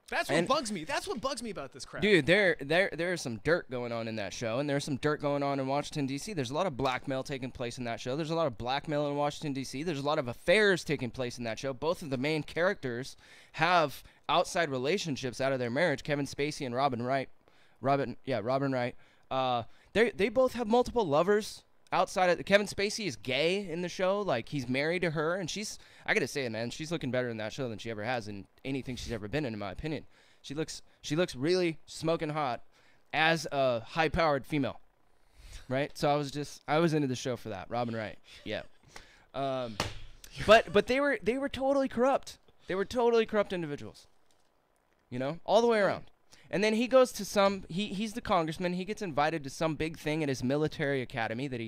That's what And- bugs me. That's what bugs me about this crap. Dude, there's some dirt going on in that show, and there's some dirt going on in Washington, D.C. There's a lot of blackmail taking place in that show. There's a lot of blackmail in Washington, D.C. There's a lot of affairs taking place in that show. Both of the main characters have outside relationships out of their marriage, Kevin Spacey and Robin Wright. Robin Wright. They both have multiple lovers outside of Kevin Spacey is gay in the show. Like, he's married to her, and I gotta say it, man, she's looking better in that show than she ever has in anything she's ever been in my opinion. She looks really smoking hot as a high-powered female, right? So I was into the show for that. Robin Wright, yeah. But they were totally corrupt. They were totally corrupt individuals, you know, all the way around. And then he goes to he's the congressman. He gets invited to some big thing at his military academy that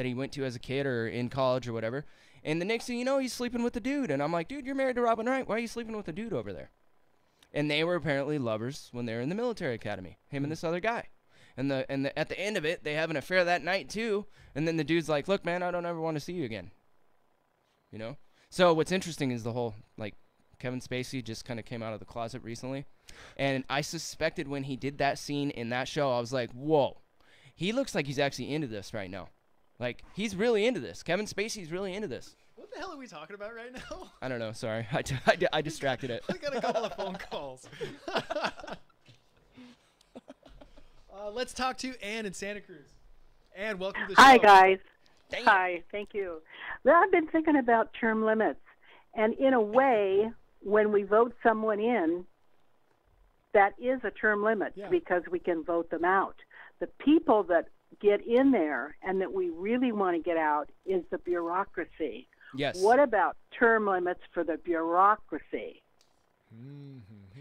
he went to as a kid or in college or whatever. And the next thing you know, he's sleeping with the dude. And I'm like, dude, you're married to Robin Wright. Why are you sleeping with the dude over there? And they were apparently lovers when they were in the military academy, him and this other guy. And at the end of it, they have an affair that night too. And then the dude's like, look, man, I don't ever want to see you again. You know? So what's interesting is the whole, like, Kevin Spacey just kind of came out of the closet recently. And I suspected when he did that scene in that show, I was like, whoa, he looks like he's actually into this right now. Like, he's really into this. Kevin Spacey's really into this. What the hell are we talking about right now? I don't know. Sorry. I distracted it. I got a couple of phone calls. Let's talk to Ann in Santa Cruz. Ann, welcome to the show. Hi, guys. Hi, thank you. Well, I've been thinking about term limits. And in a way, when we vote someone in, that is a term limit because we can vote them out. The people that get in there and that we really want to get out is the bureaucracy. Yes. What about term limits for the bureaucracy?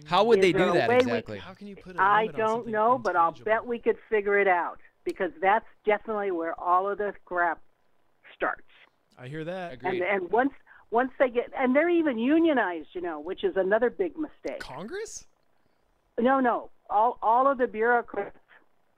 How would they Is there do a that way we- exactly? How can you put a I limit on don't something know, but I'll intangible? bet we could figure it out because that's definitely where all of this crap starts. I hear that. Agreed. And once they get, and they're even unionized, which is another big mistake. Congress? No. All of the bureaucrats,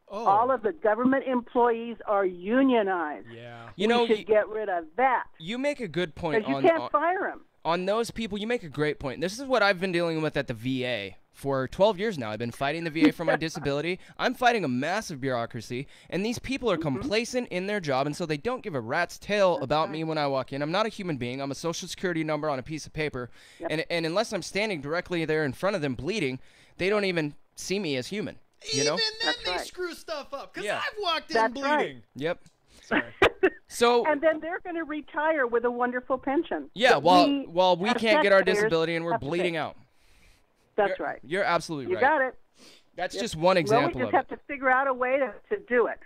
all of the government employees are unionized. Yeah. You know, we should get rid of that. You make a good point Because you can't fire them. On those people. You make a great point. This is what I've been dealing with at the VA. For 12 years now, I've been fighting the VA for my disability. I'm fighting a massive bureaucracy, and these people are complacent in their job, and so they don't give a rat's tail about me when I walk in. I'm not a human being. I'm a social security number on a piece of paper, and then unless I'm standing directly there in front of them bleeding, they don't even see me as human. You know? Even then they screw stuff up because Yeah. I've walked in That's bleeding. right. Yep. So And then they're going to retire with a wonderful pension. yeah, that while we as can't get our taxpayers disability and we're have to bleeding pay. out. That's right. You're absolutely You right. got it. That's Yep. just one example Well, we of just it. have to figure out a way to do it.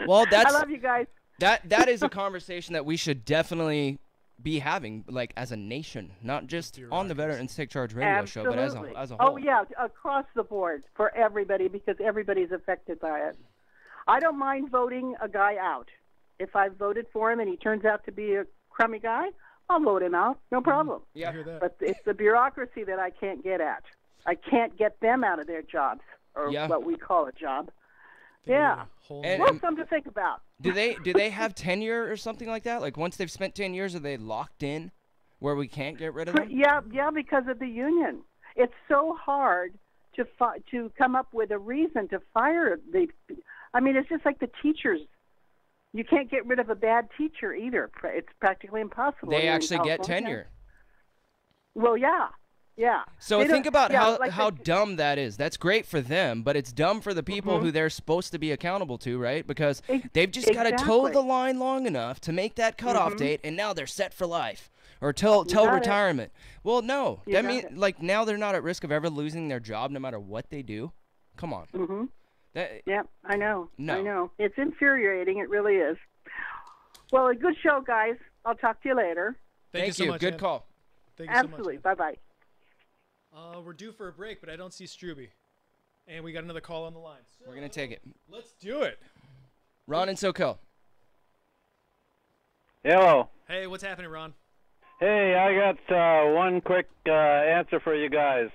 Well, that's I love you guys. That is a conversation that we should definitely be having, like as a nation, not just on the Veterans Take Charge radio show, but as a whole. Oh yeah, across the board for everybody because everybody's affected by it. I don't mind voting a guy out. If I voted for him and he turns out to be a crummy guy, I'll vote him out. No problem. Yeah. I hear that. But it's the bureaucracy that I can't get at. I can't get them out of their jobs or what we call a job. Yeah. And- Well, something to think about. Do they have tenure or something like that? Like once they've spent 10 years, are they locked in where we can't get rid of them? Yeah, because of the union. It's so hard to come up with a reason to fire the. I mean, it's just like the teachers. You can't get rid of a bad teacher either. It's practically impossible. They here in actually get California. tenure. Well, yeah. So They think don't- about yeah, like how dumb that is. That's great for them, but it's dumb for the people who they're supposed to be accountable to, right? Because they've just got to toe exactly. the line long enough to make that cutoff date, and now they're set for life or till got it. retirement. Well, no, You that got means it. like now they're not at risk of ever losing their job, no matter what they do. Come on. Mm-hmm. That, Yeah, I know. No. I know. It's infuriating. It really is. Well, a good show, guys. I'll talk to you later. Thank you so much, Good Ann. call. Thank you so much. Absolutely. Bye-bye. We're due for a break, but I don't see Struby. And we got another call on the line. We're gonna take it. Let's do it. Ron and SoCo. Hello. Hey, what's happening, Ron? Hey, I got one quick answer for you guys.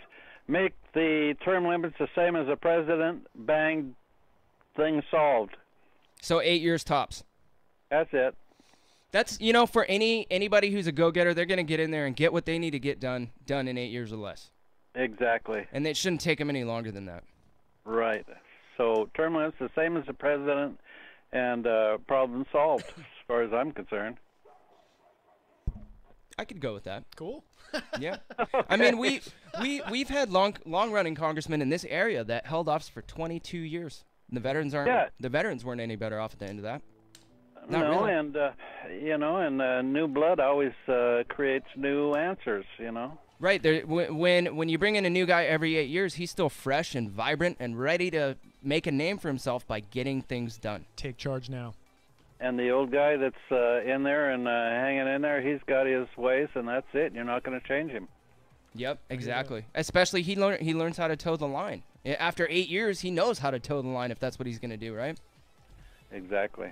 Make the term limits the same as the president. Bang, thing solved. So 8 years tops. That's it. That's for anybody who's a go-getter, they're gonna get in there and get what they need to get done in 8 years or less. Exactly. And it shouldn't take them any longer than that. Right. So term limits the same as the president, and problem solved as far as I'm concerned. I could go with that. Cool. Yeah. I mean, we've had long-running congressmen in this area that held office for 22 years. And the veterans aren't. Yeah. The veterans weren't any better off at the end of that. No, really. and new blood always creates new answers. Right. There, when you bring in a new guy every 8 years, he's still fresh and vibrant and ready to make a name for himself by getting things done. Take charge now. And the old guy that's in there and hanging in there, he's got his ways, and that's it. You're not going to change him. Yep, exactly. Especially he learns how to toe the line. After 8 years, he knows how to toe the line if that's what he's going to do, right? Exactly.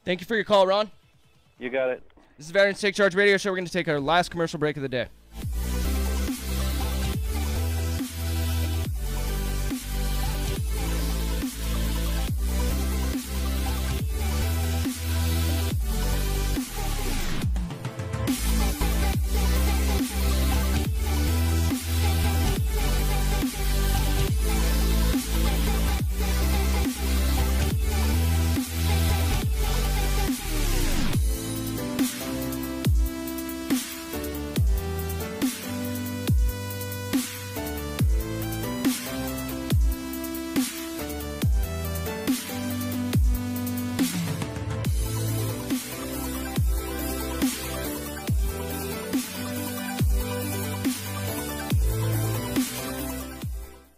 Thank you for your call, Ron. You got it. This is Veterans Take Charge Radio Show. We're going to take our last commercial break of the day.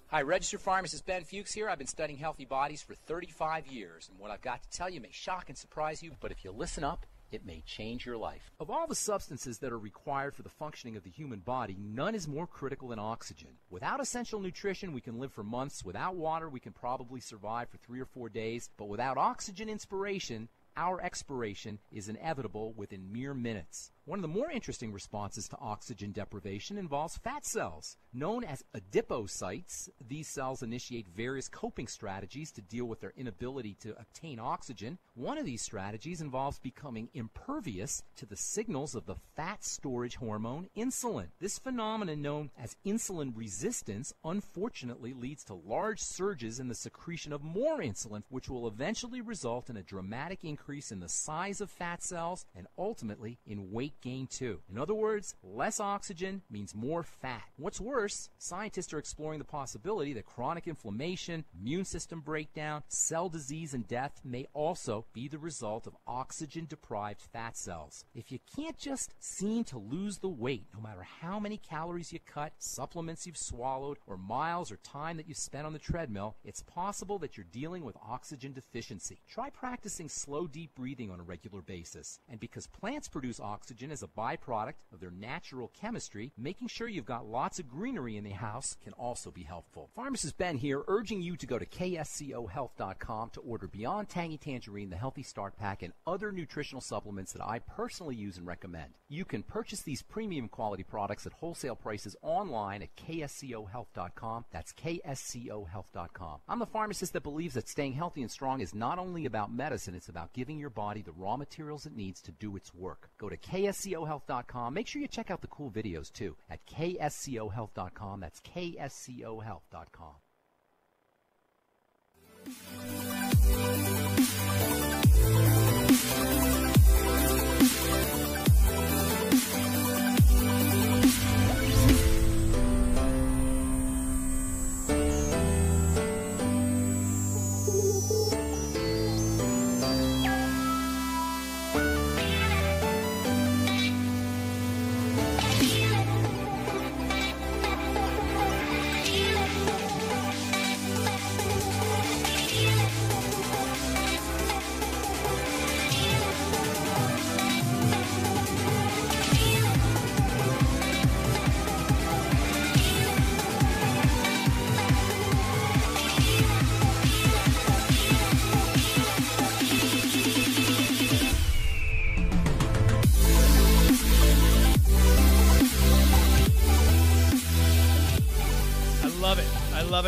Hi, registered pharmacist Ben Fuchs here. I've been studying healthy bodies for 35 years, and what I've got to tell you may shock and surprise you, but if you listen up, It may change your life. Of all the substances that are required for the functioning of the human body, none is more critical than oxygen. Without essential nutrition, we can live for months. Without water, we can probably survive for 3 or 4 days. But without oxygen inspiration, our expiration is inevitable within mere minutes. One of the more interesting responses to oxygen deprivation involves fat cells. Known as adipocytes, these cells initiate various coping strategies to deal with their inability to obtain oxygen. One of these strategies involves becoming impervious to the signals of the fat storage hormone insulin. This phenomenon, known as insulin resistance, unfortunately leads to large surges in the secretion of more insulin, which will eventually result in a dramatic increase in the size of fat cells and ultimately in weight gain too. In other words, less oxygen means more fat. What's worse, scientists are exploring the possibility that chronic inflammation, immune system breakdown, cell disease, and death may also be the result of oxygen-deprived fat cells. If you can't just seem to lose the weight, no matter how many calories you cut, supplements you've swallowed, or miles or time that you spent on the treadmill, it's possible that you're dealing with oxygen deficiency. Try practicing slow, deep breathing on a regular basis. And because plants produce oxygen as a byproduct of their natural chemistry, making sure you've got lots of greenery in the house can also be helpful. Pharmacist Ben here, urging you to go to KSCOhealth.com to order Beyond Tangy Tangerine, the Healthy Start Pack, and other nutritional supplements that I personally use and recommend. You can purchase these premium quality products at wholesale prices online at KSCOhealth.com. That's KSCOhealth.com. I'm the pharmacist that believes that staying healthy and strong is not only about medicine, it's about giving your body the raw materials it needs to do its work. Go to KSCOhealth.com. Make sure you check out the cool videos too at KSCOhealth.com. That's KSCOhealth.com.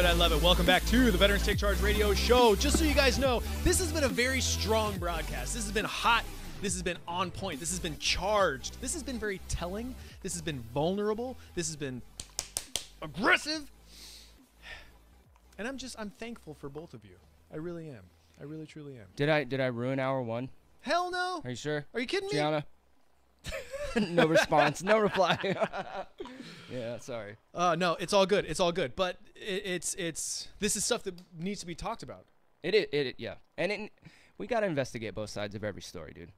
I love it. Welcome back to the Veterans Take Charge Radio Show. Just so you guys know, this has been a very strong broadcast. This has been hot. This has been on point. This has been charged. This has been very telling. This has been vulnerable. This has been aggressive. And I'm thankful for both of you. I really am. I really, truly am. Did I ruin hour one? Hell no. Are you sure? Are you kidding me? Gianna? No response. No reply. Yeah, sorry. No, it's all good. It's all good. But it's this is stuff that needs to be talked about. Yeah. And we got to investigate both sides of every story, dude.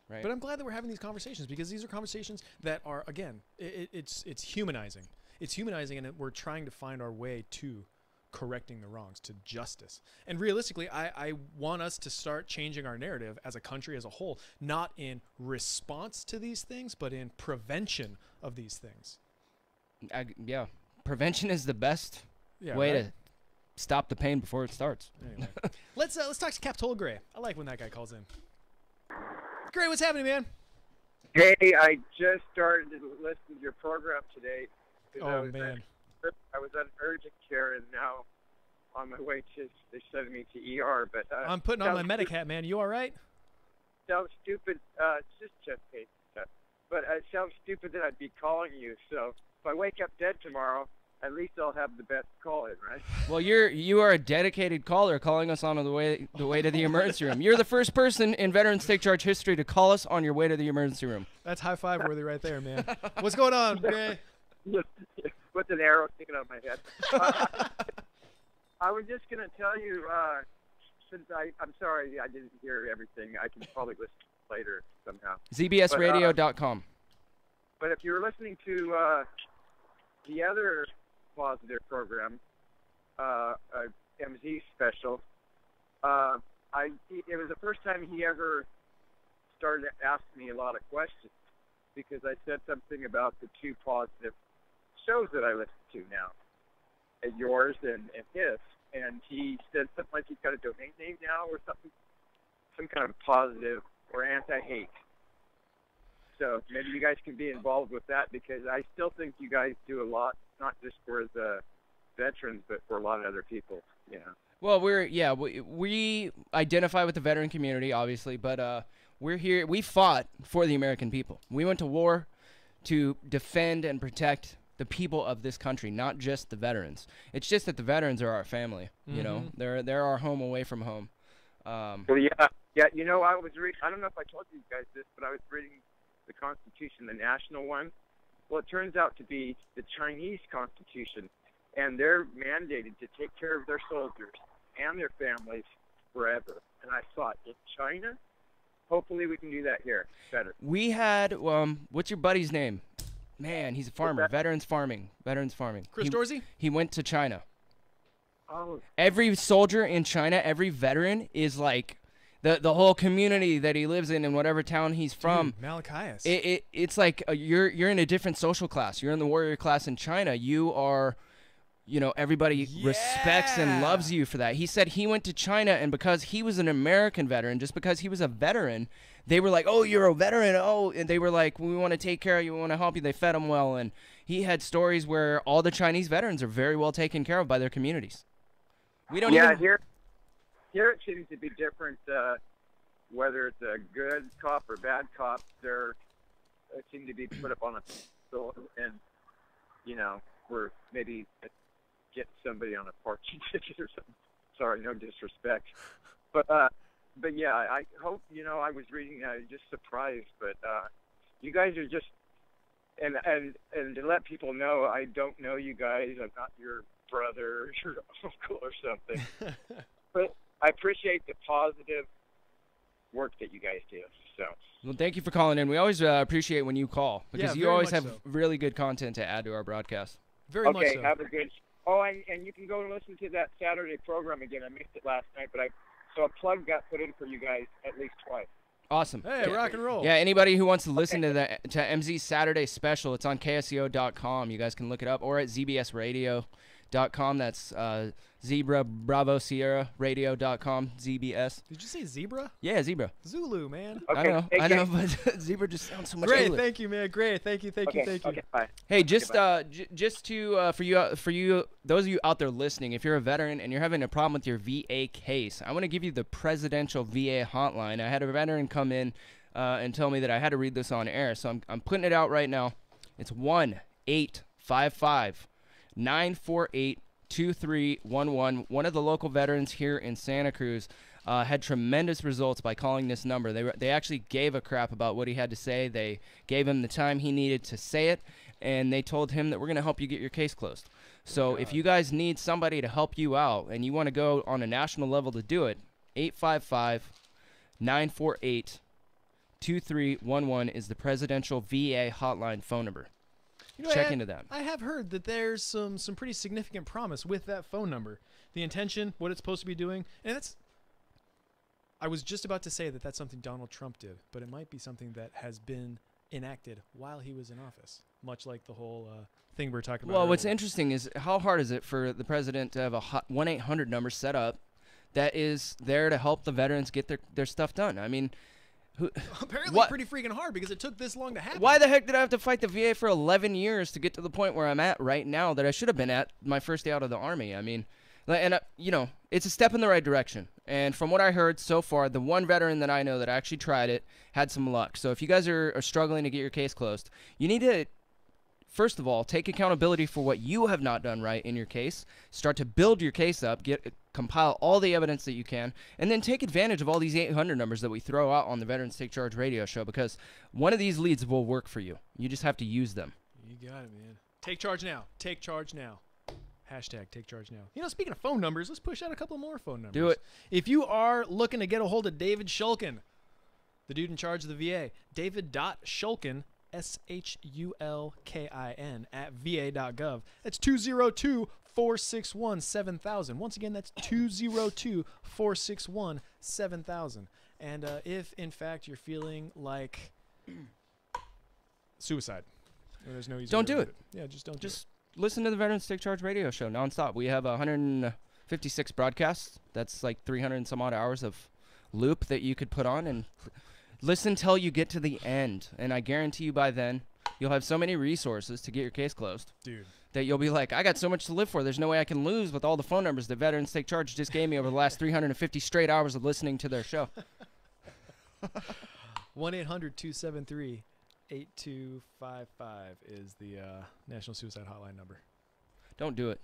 Right? But I'm glad that we're having these conversations because these are conversations that are, again, it's humanizing. It's humanizing, and we're trying to find our way to correcting the wrongs, to justice. And realistically, I want us to start changing our narrative as a country as a whole, not in response to these things, but in prevention of these things. Yeah. Prevention is the best way to stop the pain before it starts. Anyway, let's talk to Capitola Gray. I like when that guy calls in. Gray, what's happening, man? Hey, I just started to listen to your program today. Oh, man. I was at urgent care, and now on my way to, they're sending me to ER. But I'm putting on my medic hat, man. You all right? Sounds stupid. It's just chest pain. But it sounds stupid that I'd be calling you. So if I wake up dead tomorrow, at least I'll have the best call in, right? Well, you are a dedicated caller calling us on the way to the emergency room. You're the first person in Veterans Take Charge history to call us on your way to the emergency room. That's high five worthy right there, man. What's going on, Gray? With an arrow sticking out of my head. I was just going to tell you, since I'm sorry I didn't hear everything. I can probably listen later somehow. ZBSradio.com. But if you're listening to the other positive program, MZ special, it was the first time he ever started asking me a lot of questions because I said something about the two positive shows that I listen to now, yours and his. And he said something like he's got a domain name now or something, some kind of positive or anti-hate. So maybe you guys can be involved with that because I still think you guys do a lot, not just for the veterans, but for a lot of other people, you know. Well, we identify with the veteran community, obviously, but we're here. We fought for the American people. We went to war to defend and protect the people of this country, not just the veterans. It's just that the veterans are our family. You know, they're our home away from home. Well, yeah. You know, I was reading. I don't know if I told you guys this, but I was reading the Constitution, the national one. Well, it turns out to be the Chinese Constitution, and they're mandated to take care of their soldiers and their families forever. And I thought, in China, hopefully we can do that here better. We had, what's your buddy's name? Man, he's a farmer. Veterans Farming. Chris Dorsey? He went to China. Oh. Every soldier in China, every veteran is like the whole community that he lives in whatever town he's from. Dude, Malachias. It's like you're in a different social class. You're in the warrior class in China. You are, you know, everybody respects and loves you for that. He said he went to China, and because he was an American veteran, just because he was a veteran, they were like, oh, you're a veteran. Oh, and they were like, we want to take care of you. We want to help you. They fed him well. And he had stories where all the Chinese veterans are very well taken care of by their communities. We don't even... here it seems to be different, whether it's a good cop or bad cop. They're seem to be put up on a pedestal, and, you know, we're maybe get somebody on a parking ticket or something. Sorry, no disrespect. But yeah, I hope, you know, I was reading, just surprised, but you guys are just, and to let people know, I don't know you guys. I'm not your brother or your uncle or something. But I appreciate the positive work that you guys do. So. Well, thank you for calling in. We always appreciate when you call because you always have so. really good content to add to our broadcast. Very much so. Okay, have a good. Oh, and you can go and listen to that Saturday program again. I missed it last night, but so a plug got put in for you guys at least twice. Awesome. Hey, rock and roll. Yeah, anybody who wants to listen to MZ's Saturday special, it's on KSCO.com. You guys can look it up, or at ZBSradio.com. That's Zebra Bravo Sierra Radio.com. ZBS. Did you say zebra? Yeah, zebra. Zulu, man. Okay, I know, but zebra just sounds so much Great, cooler. thank you, man. Great, thank you. Okay, bye. Hey, just to for you those of you out there listening, if you're a veteran and you're having a problem with your VA case, I want to give you the presidential VA hotline. I had a veteran come in and tell me that I had to read this on air, so I'm putting it out right now. It's 1-855-948-2311. One of the local veterans here in Santa Cruz had tremendous results by calling this number. They actually gave a crap about what he had to say. They gave him the time he needed to say it, and they told him that we're going to help you get your case closed. So if you guys need somebody to help you out and you want to go on a national level to do it, 855-948-2311 is the presidential VA hotline phone number. You know, Check into that. I have heard that there's some pretty significant promise with that phone number. The intention, what it's supposed to be doing, and that's... I was just about to say that that's something Donald Trump did, but it might be something that has been enacted while he was in office, much like the whole thing we were talking about Well, what's earlier. interesting is how hard is it for the president to have a 1-800 number set up that is there to help the veterans get their stuff done? I mean... Apparently pretty freaking hard because it took this long to happen. Why the heck did I have to fight the VA for 11 years to get to the point where I'm at right now that I should have been at my first day out of the Army? I mean, and you know, it's a step in the right direction. And from what I heard so far, the one veteran that I know that actually tried it had some luck. So if you guys are struggling to get your case closed, you need to, first of all, take accountability for what you have not done right in your case. Start to build your case up, compile all the evidence that you can, and then take advantage of all these 800 numbers that we throw out on the Veterans Take Charge radio show, because one of these leads will work for you. You just have to use them. You got it, man. Take charge now. Take charge now. Hashtag take charge now. You know, speaking of phone numbers, let's push out a couple more phone numbers. Do it. If you are looking to get a hold of David Shulkin, the dude in charge of the VA, David.Shulkin, SHULKIN at va.gov. That's 202-461-7000. Once again, that's 202-461-7000. And if, in fact, you're feeling like suicide, there's no easy Don't way do around it. Yeah, just don't Just listen to the Veterans Take Charge radio show nonstop. We have 156 broadcasts. That's like 300 and some odd hours of loop that you could put on and listen till you get to the end. And I guarantee you by then, you'll have so many resources to get your case closed. Dude. That you'll be like, I got so much to live for. There's no way I can lose with all the phone numbers that Veterans Take Charge just gave me over the last 350 straight hours of listening to their show. 1-800-273-8255 is the National Suicide Hotline number. Don't do it.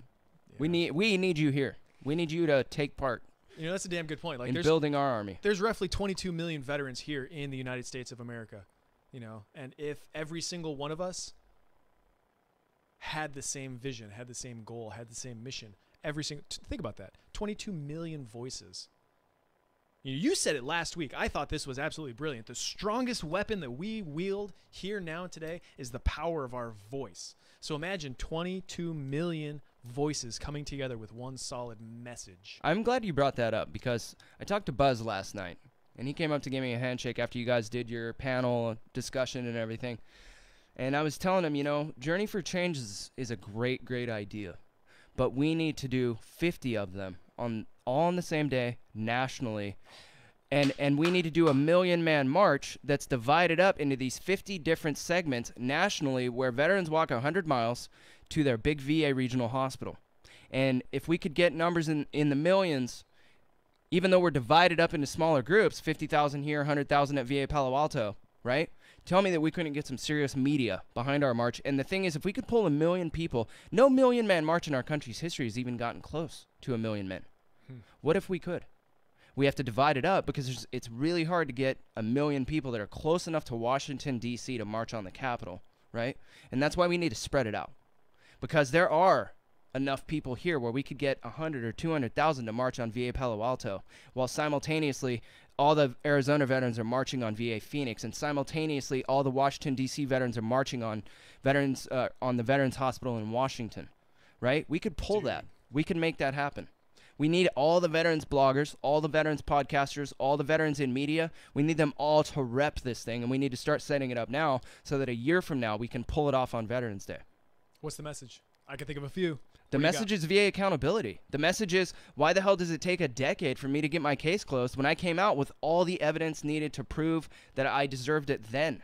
Yeah. We need you here. We need you to take part. You know, that's a damn good point. Like, in building our army. There's roughly 22 million veterans here in the United States of America. You know, and if every single one of us had the same vision, had the same goal, had the same mission, think about that. 22 million voices. You said it last week. I thought this was absolutely brilliant. The strongest weapon that we wield here now today is the power of our voice. So imagine 22 million voices coming together with one solid message. I'm glad you brought that up because I talked to Buzz last night, and he came up to give me a handshake after you guys did your panel discussion and everything. And I was telling him, you know, Journey for Change is a great, great idea. But we need to do 50 of them all on the same day, nationally. And we need to do a 1 million man march that's divided up into these 50 different segments nationally where veterans walk 100 miles to their big VA regional hospital. And if we could get numbers in the millions, even though we're divided up into smaller groups, 50,000 here, 100,000 at VA Palo Alto, right? Tell me that we couldn't get some serious media behind our march. And the thing is, if we could pull 1 million people, no 1 million man march in our country's history has even gotten close to 1 million men. What if we could? We have to divide it up because it's really hard to get 1 million people that are close enough to Washington, D.C. to march on the Capitol, right? And that's why we need to spread it out. Because there are enough people here where we could get 100 or 200,000 to march on VA Palo Alto, while simultaneously all the Arizona veterans are marching on VA Phoenix, and simultaneously all the Washington, D.C. veterans are marching on the Veterans Hospital in Washington, right? We could pull that. We can make that happen. We need all the veterans bloggers, all the veterans podcasters, all the veterans in media. We need them all to rep this thing, and we need to start setting it up now so that a year from now we can pull it off on Veterans Day. What's the message? I can think of a few. The message is VA accountability. The message is, why the hell does it take a decade for me to get my case closed when I came out with all the evidence needed to prove that I deserved it then?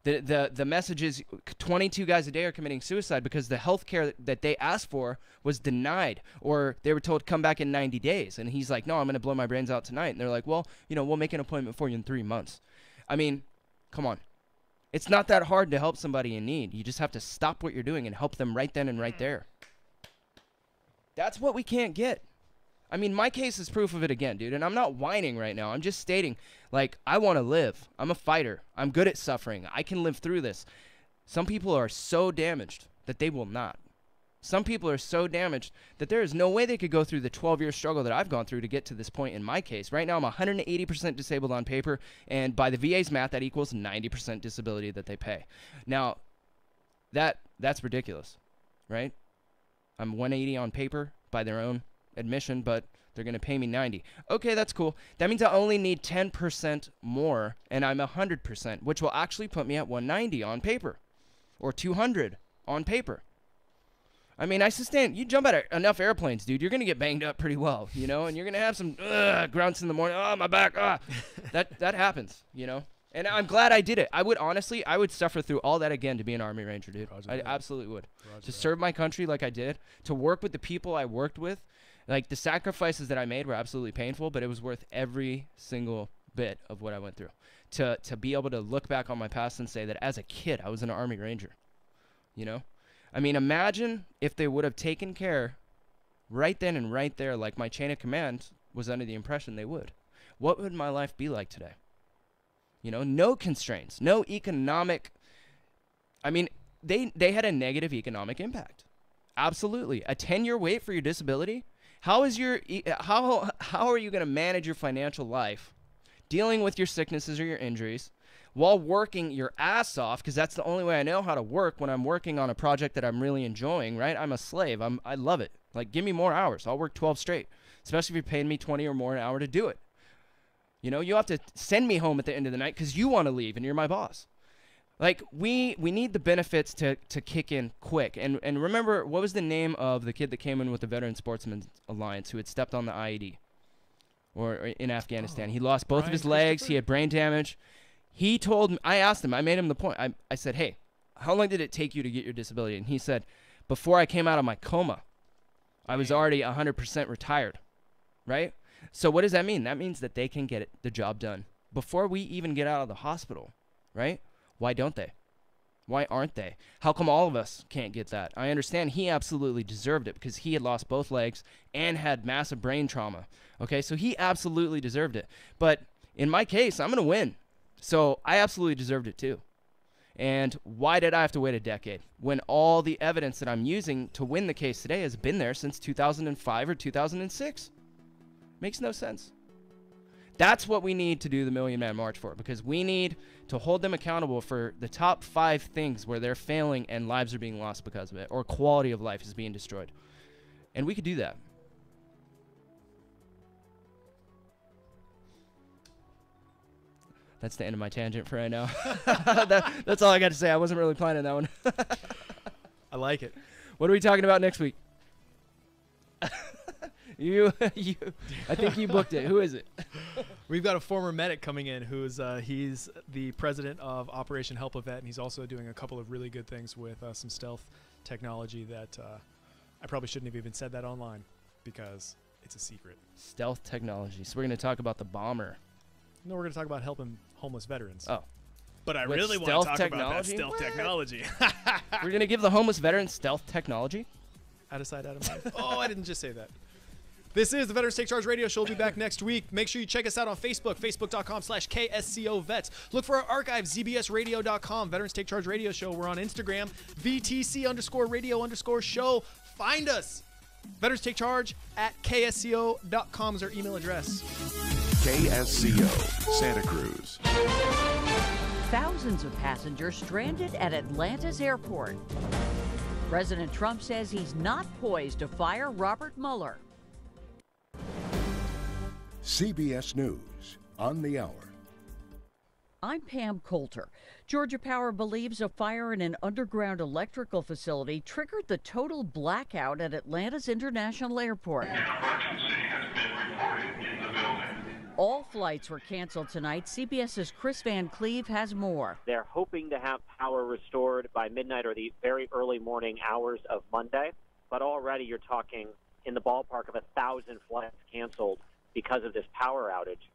The message is 22 guys a day are committing suicide because the health care that they asked for was denied, or they were told come back in 90 days. And he's like, no, I'm going to blow my brains out tonight. And they're like, well, you know, we'll make an appointment for you in 3 months. I mean, come on. It's not that hard to help somebody in need. You just have to stop what you're doing and help them right then and right there. That's what we can't get. I mean, my case is proof of it again, dude. And I'm not whining right now. I'm just stating, like, I want to live. I'm a fighter. I'm good at suffering. I can live through this. Some people are so damaged that they will not. Some people are so damaged that there is no way they could go through the 12-year struggle that I've gone through to get to this point in my case. Right now, I'm 180% disabled on paper, and by the VA's math, that equals 90% disability that they pay. Now, that's ridiculous, right? I'm 180 on paper by their own admission, but they're going to pay me 90. Okay, that's cool. That means I only need 10% more, and I'm 100%, which will actually put me at 190 on paper, or 200 on paper. I mean, you jump out of enough airplanes, dude, you're going to get banged up pretty well, you know, and you're going to have some grunts in the morning. Oh, my back, that happens, you know. And I'm glad I did it. I would suffer through all that again to be an Army Ranger, dude. I absolutely would. To serve my country like I did, to work with the people I worked with. Like, the sacrifices that I made were absolutely painful, but it was worth every single bit of what I went through. To be able to look back on my past and say that as a kid, I was an Army Ranger, you know? I mean, imagine if they would have taken care right then and right there, like my chain of command was under the impression they would. What would my life be like today? You know, no constraints, no economic. I mean, they had a negative economic impact. Absolutely. A 10-year wait for your disability? How are you going to manage your financial life dealing with your sicknesses or your injuries while working your ass off, because that's the only way I know how to work when I'm working on a project that I'm really enjoying, right? I'm a slave. I love it. Like, give me more hours. I'll work 12 straight, especially if you're paying me 20 or more an hour to do it. You know, you have to send me home at the end of the night because you want to leave and you're my boss. Like, we need the benefits to kick in quick. And remember, what was the name of the kid that came in with the Veteran Sportsmen's Alliance who had stepped on the IED or in Afghanistan? He lost both of his legs. He had brain damage. He told me, I asked him, I made him the point. I said, hey, how long did it take you to get your disability? And he said, before I came out of my coma, I was already 100% retired, right? So what does that mean? That means that they can get the job done before we even get out of the hospital, right? Why don't they? Why aren't they? How come all of us can't get that? I understand he absolutely deserved it because he had lost both legs and had massive brain trauma. Okay, so he absolutely deserved it. But in my case, I'm going to win. So I absolutely deserved it too. And why did I have to wait a decade when all the evidence that I'm using to win the case today has been there since 2005 or 2006? Makes no sense. That's what we need to do the Million Man March for, because we need to hold them accountable for the top 5 things where they're failing and lives are being lost because of it, or quality of life is being destroyed. And we could do that. That's the end of my tangent for right now. That's all I got to say. I wasn't really planning that one. I like it. What are we talking about next week? You, I think you booked it. Who is it? We've got a former medic coming in who's he's the president of Operation Help a Vet, and he's also doing a couple of really good things with some stealth technology that I probably shouldn't have even said that online because it's a secret. Stealth technology. So we're going to talk about the bomber. No, we're going to talk about helping homeless veterans. Oh. But I With really want to talk about that stealth technology. We're going to give the homeless veterans stealth technology? Out of sight, out of mind. Oh, I didn't just say that. This is the Veterans Take Charge Radio Show. We'll be back next week. Make sure you check us out on Facebook, facebook.com/KSCO Vets. Look for our archives, zbsradio.com, Veterans Take Charge Radio Show. We're on Instagram, VTC_radio_show. Find us. Veterans Take Charge at KSCO.com is our email address. KSCO, Santa Cruz. Thousands of passengers stranded at Atlanta's airport. President Trump says he's not poised to fire Robert Mueller. CBS News, on the hour. I'm Pam Coulter. Georgia Power believes a fire in an underground electrical facility triggered the total blackout at Atlanta's International Airport. All flights were canceled tonight. CBS's Chris Van Cleve has more. They're hoping to have power restored by midnight or the very early morning hours of Monday. But already you're talking in the ballpark of 1,000 flights canceled because of this power outage.